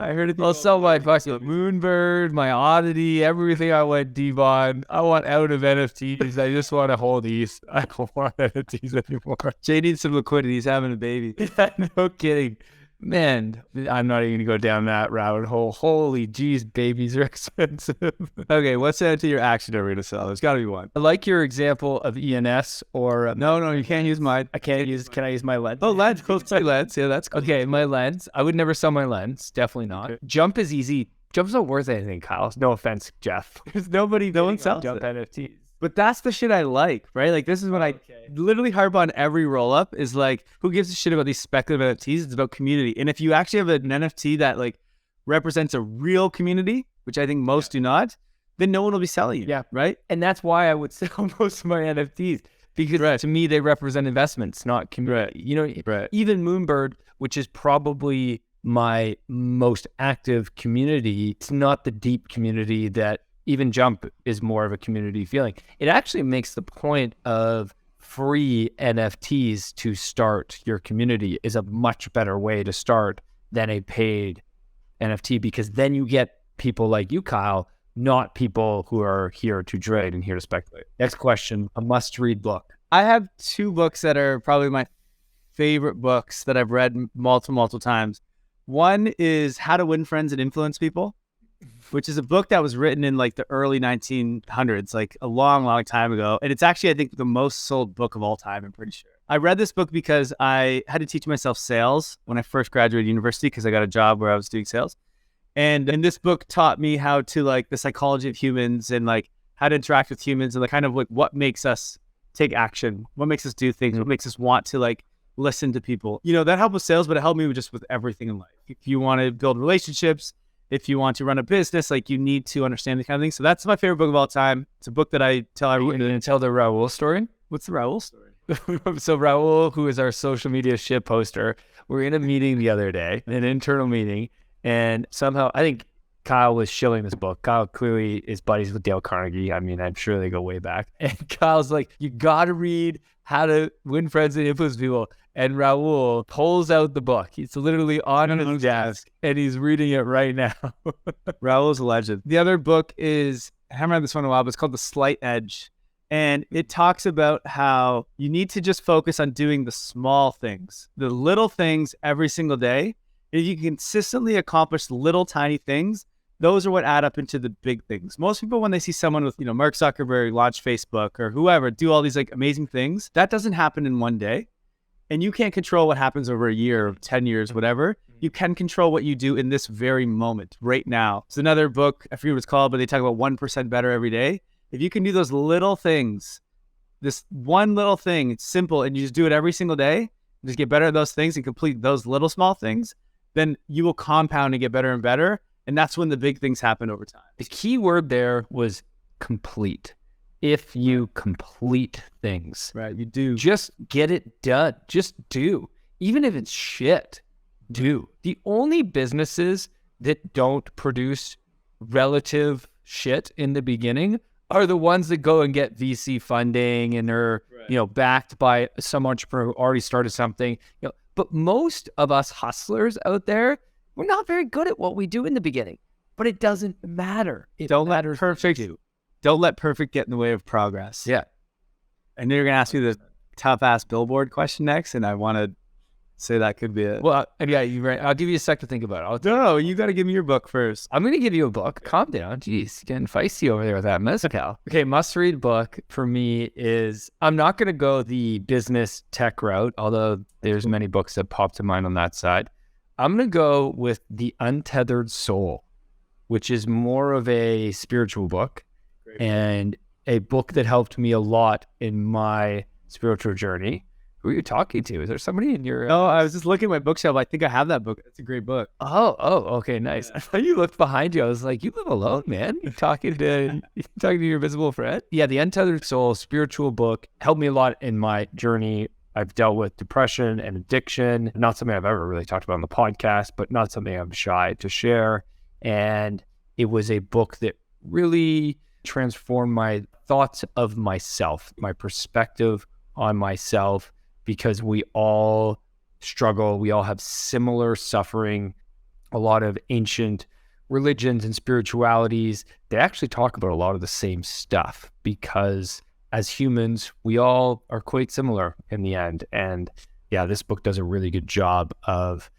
I heard it. I'll sell my fucking Moonbird, my Oddity, everything I went deep on. I want out of NFTs. I just want to hold these. I don't want NFTs anymore. Jay needs some liquidity. He's having a baby. Yeah, no kidding. Man, I'm not even going to go down that rabbit hole. Holy geez, babies are expensive. Okay, what's that to your action that we're going to sell? There's got to be one. I like your example of ENS or... No, you can't use mine. Can I use my lens? Oh, lens. Go say lens. Yeah, that's cool. Okay, my lens. I would never sell my lens. Definitely not. Okay. Jump is easy. Jump's not worth anything, Kyle. No offense, Jeff. There's no one sells Jump it. NFTs. But that's the shit I like, right? Like, this is what I literally harp on every roll-up is like, who gives a shit about these speculative NFTs? It's about community. And if you actually have an NFT that like represents a real community, which I think most do not, then no one will be selling it. Yeah. Right? And that's why I would sell most of my NFTs. Because to me, they represent investments, not community. You know, even Moonbird, which is probably my most active community, it's not the deep community that even Jump is more of a community feeling. It actually makes the point of free NFTs to start your community is a much better way to start than a paid NFT, because then you get people like you, Kyle, not people who are here to trade and here to speculate. Next question, a must-read book. I have two books that are probably my favorite books that I've read multiple times. One is How to Win Friends and Influence People, which is a book that was written in like the early 1900s, like a long time ago. And it's actually, I think, the most sold book of all time, I'm pretty sure. I read this book because I had to teach myself sales when I first graduated university because I got a job where I was doing sales. And this book taught me how to like the psychology of humans and like how to interact with humans and like kind of like what makes us take action, what makes us do things, what makes us want to like listen to people. You know, that helped with sales, but it helped me just with everything in life. If you want to build relationships, if you want to run a business, like you need to understand the kind of thing. So that's my favorite book of all time. It's a book that I tell everyone. And tell the Raul story. What's the Raul story? So Raul, who is our social media shit poster, we're in a meeting the other day, an internal meeting, and somehow I think Kyle was shilling this book. Kyle clearly is buddies with Dale Carnegie. I mean, I'm sure they go way back. And Kyle's like, you got to read How to Win Friends and Influence People. And Raul pulls out the book. It's literally on his desk, and he's reading it right now. Raul's a legend. The other book is, I haven't read this one in a while, but it's called The Slight Edge. And it talks about how you need to just focus on doing the small things, the little things every single day. If you can consistently accomplish little tiny things, those are what add up into the big things. Most people, when they see someone with, Mark Zuckerberg launch Facebook or whoever do all these like amazing things, that doesn't happen in one day. And you can't control what happens over a year, 10 years, whatever. You can control what you do in this very moment, right now. It's another book, I forget what it's called, but they talk about 1% better every day. If you can do those little things, this one little thing, it's simple, and you just do it every single day, just get better at those things and complete those little small things, then you will compound and get better and better. And that's when the big things happen over time. The key word there was complete. If you complete things, right? You do. Just get it done. Just do. Even if it's shit, do. The only businesses that don't produce relative shit in the beginning are the ones that go and get VC funding and are, backed by some entrepreneur who already started something. But most of us hustlers out there, we're not very good at what we do in the beginning. But it doesn't matter. Don't let perfect get in the way of progress. Yeah. And you're going to ask me the tough-ass billboard question next, and I want to say that could be it. Well, yeah, you're right. I'll give you a sec to think about it. No, you got to give me your book first. I'm going to give you a book. Calm down. Jeez, getting feisty over there with that mezcal. Okay, must-read book for me is, I'm not going to go the business tech route, although there's many books that pop to mind on that side. I'm going to go with The Untethered Soul, which is more of a spiritual book. And a book that helped me a lot in my spiritual journey. Who are you talking to? Is there somebody in your... Oh, I was just looking at my bookshelf. I think I have that book. It's a great book. Oh, okay, nice. I thought you looked behind you. I was like, you live alone, man. You're talking to your invisible friend? Yeah, The Untethered Soul, spiritual book, helped me a lot in my journey. I've dealt with depression and addiction. Not something I've ever really talked about on the podcast, but not something I'm shy to share. And it was a book that really transformed my thoughts of myself, my perspective on myself, because we all struggle. We all have similar suffering. A lot of ancient religions and spiritualities, they actually talk about a lot of the same stuff, because as humans, we all are quite similar in the end. And yeah, this book does a really good job of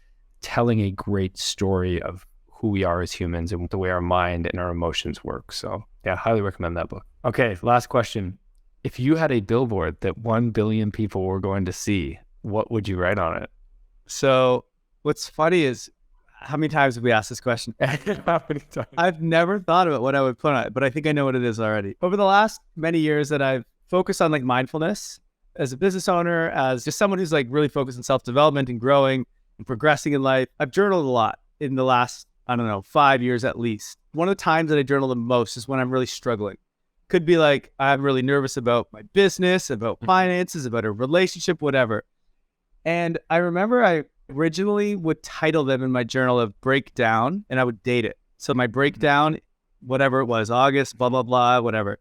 telling a great story of who we are as humans and the way our mind and our emotions work. So yeah, highly recommend that book. Okay, last question. If you had a billboard that 1 billion people were going to see, what would you write on it? So what's funny is, how many times have we asked this question? How many times? I've never thought about what I would put on it, but I think I know what it is already. Over the last many years that I've focused on like mindfulness as a business owner, as just someone who's like really focused on self-development and growing and progressing in life, I've journaled a lot in the last, 5 years at least. One of the times that I journal the most is when I'm really struggling. Could be like, I'm really nervous about my business, about finances, about a relationship, whatever. And I remember I originally would title them in my journal of breakdown, and I would date it. So my breakdown, whatever it was, August, blah, blah, blah, whatever.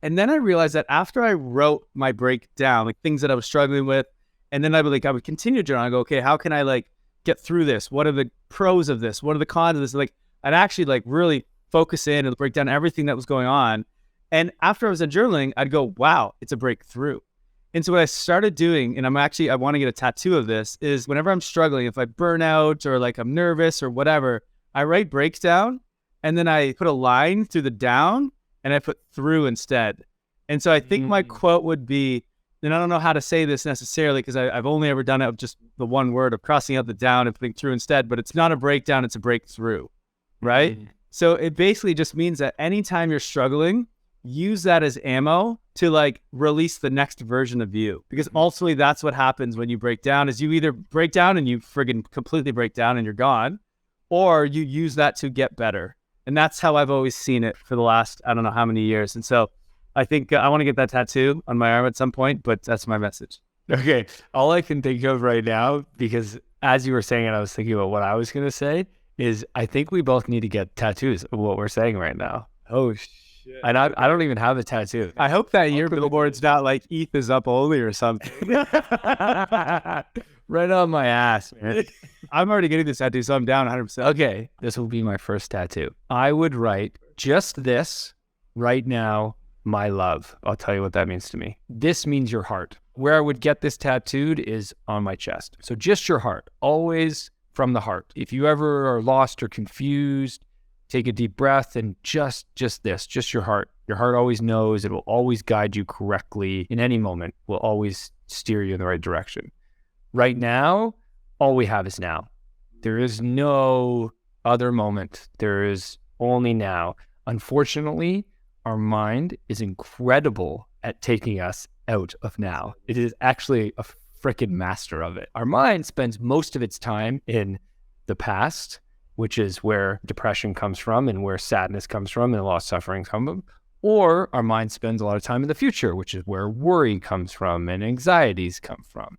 And then I realized that after I wrote my breakdown, like things that I was struggling with, and then I would continue to journal. I go, okay, how can I like get through this? What are the pros of this? What are the cons of this? Like I'd actually like really focus in and break down everything that was going on. And after I was journaling, I'd go, wow, it's a breakthrough. And so what I started doing, and I want to get a tattoo of this, is whenever I'm struggling, if I burn out or like I'm nervous or whatever, I write breakdown and then I put a line through the down and I put through instead. And so I think my quote would be, and I don't know how to say this necessarily because I've only ever done it with just the one word of crossing out the down and putting through instead, but it's not a breakdown, it's a breakthrough, right? So it basically just means that anytime you're struggling, use that as ammo to like release the next version of you, because ultimately that's what happens when you break down, is you either break down and you friggin' completely break down and you're gone, or you use that to get better. And that's how I've always seen it for the last, I don't know how many years. And so I think I want to get that tattoo on my arm at some point, but that's my message. Okay. All I can think of right now, because as you were saying it, I was thinking about what I was going to say, is I think we both need to get tattoos of what we're saying right now. Oh, shit. And I don't even have a tattoo. I hope that your billboard's not like ETH is up only or something. Right on my ass, man. I'm already getting this tattoo, so I'm down 100%. Okay, this will be my first tattoo. I would write just this right now, my love. I'll tell you what that means to me. This means your heart. Where I would get this tattooed is on my chest. So just your heart, always from the heart. If you ever are lost or confused, take a deep breath and just this, just your heart. Your heart always knows. It will always guide you correctly in any moment. Will always steer you in the right direction. Right now, all we have is now. There is no other moment. There is only now. Unfortunately, our mind is incredible at taking us out of now. It is actually a freaking master of it. Our mind spends most of its time in the past, which is where depression comes from and where sadness comes from and a lot of suffering comes from. Or our mind spends a lot of time in the future, which is where worry comes from and anxieties come from.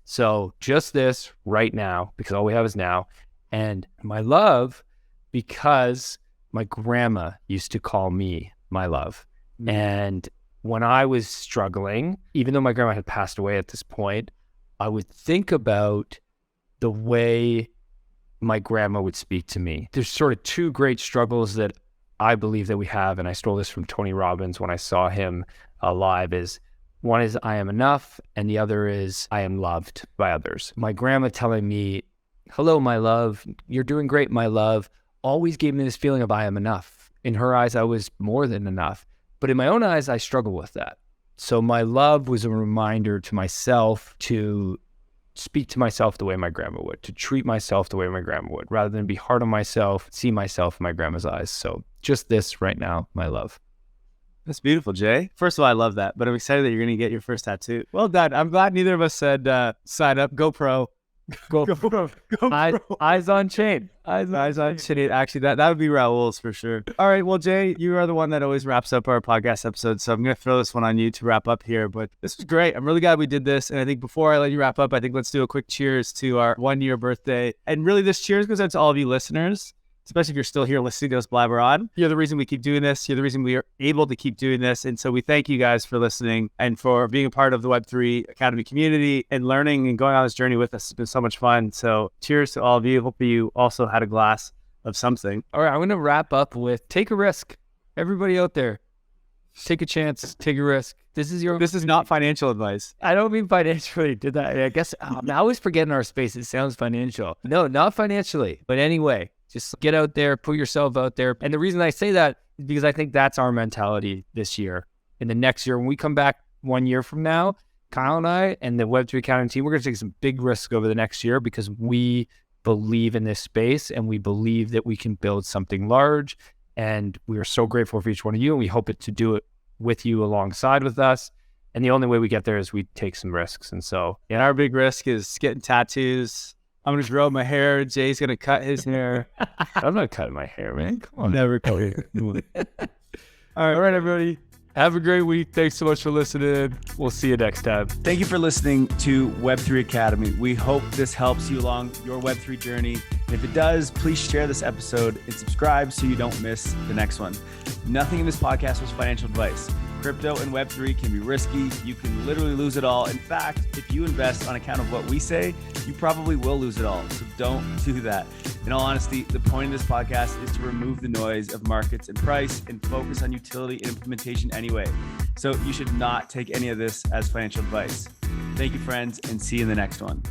So just this right now, because all we have is now. And my love, because my grandma used to call me my love. And when I was struggling, even though my grandma had passed away at this point, I would think about the way my grandma would speak to me. There's sort of two great struggles that I believe that we have, and I stole this from Tony Robbins when I saw him live, is one is I am enough, and the other is I am loved by others. My grandma telling me, hello, my love, you're doing great, my love, always gave me this feeling of I am enough. In her eyes, I was more than enough. But in my own eyes, I struggle with that. So my love was a reminder to myself to speak to myself the way my grandma would, to treat myself the way my grandma would, rather than be hard on myself, see myself in my grandma's eyes. So just this right now, my love. That's beautiful, Jay. First of all, I love that, but I'm excited that you're going to get your first tattoo. Well done. I'm glad neither of us said sign up, GoPro. Eyes on chain. Eyes on chain. Actually, that would be Raul's for sure. All right. Well, Jay, you are the one that always wraps up our podcast episodes, so I'm going to throw this one on you to wrap up here. But this was great. I'm really glad we did this. And I think before I let you wrap up, I think let's do a quick cheers to our 1-year birthday. And really, this cheers goes out to all of you listeners. especially if you're still here listening to us blabber on. You're the reason we keep doing this. You're the reason we are able to keep doing this. And so we thank you guys for listening and for being a part of the Web3 Academy community and learning and going on this journey with us. It's been so much fun. So cheers to all of you. Hope you also had a glass of something. All right, I'm going to wrap up with take a risk. Everybody out there, take a chance, take a risk. This is not financial advice. I don't mean financially. Did that? I guess I always forget in our space it sounds financial. No, not financially. But anyway, just get out there, put yourself out there. And the reason I say that is because I think that's our mentality this year. In the next year, when we come back 1 year from now, Kyle and I and the Web3 Academy team, we're going to take some big risks over the next year because we believe in this space and we believe that we can build something large. And we are so grateful for each one of you, and we hope to do it with you alongside with us. And the only way we get there is we take some risks. And so, yeah, our big risk is getting tattoos. I'm going to grow my hair. Jay's going to cut his hair. I'm not cutting my hair, man. Come on. Never cut your hair. All right, everybody. Have a great week. Thanks so much for listening. We'll see you next time. Thank you for listening to Web3 Academy. We hope this helps you along your Web3 journey. And if it does, please share this episode and subscribe so you don't miss the next one. Nothing in this podcast was financial advice. Crypto and Web3 can be risky. You can literally lose it all. In fact, if you invest on account of what we say, you probably will lose it all. So don't do that. In all honesty, the point of this podcast is to remove the noise of markets and price and focus on utility and implementation anyway. So you should not take any of this as financial advice. Thank you, friends, and see you in the next one.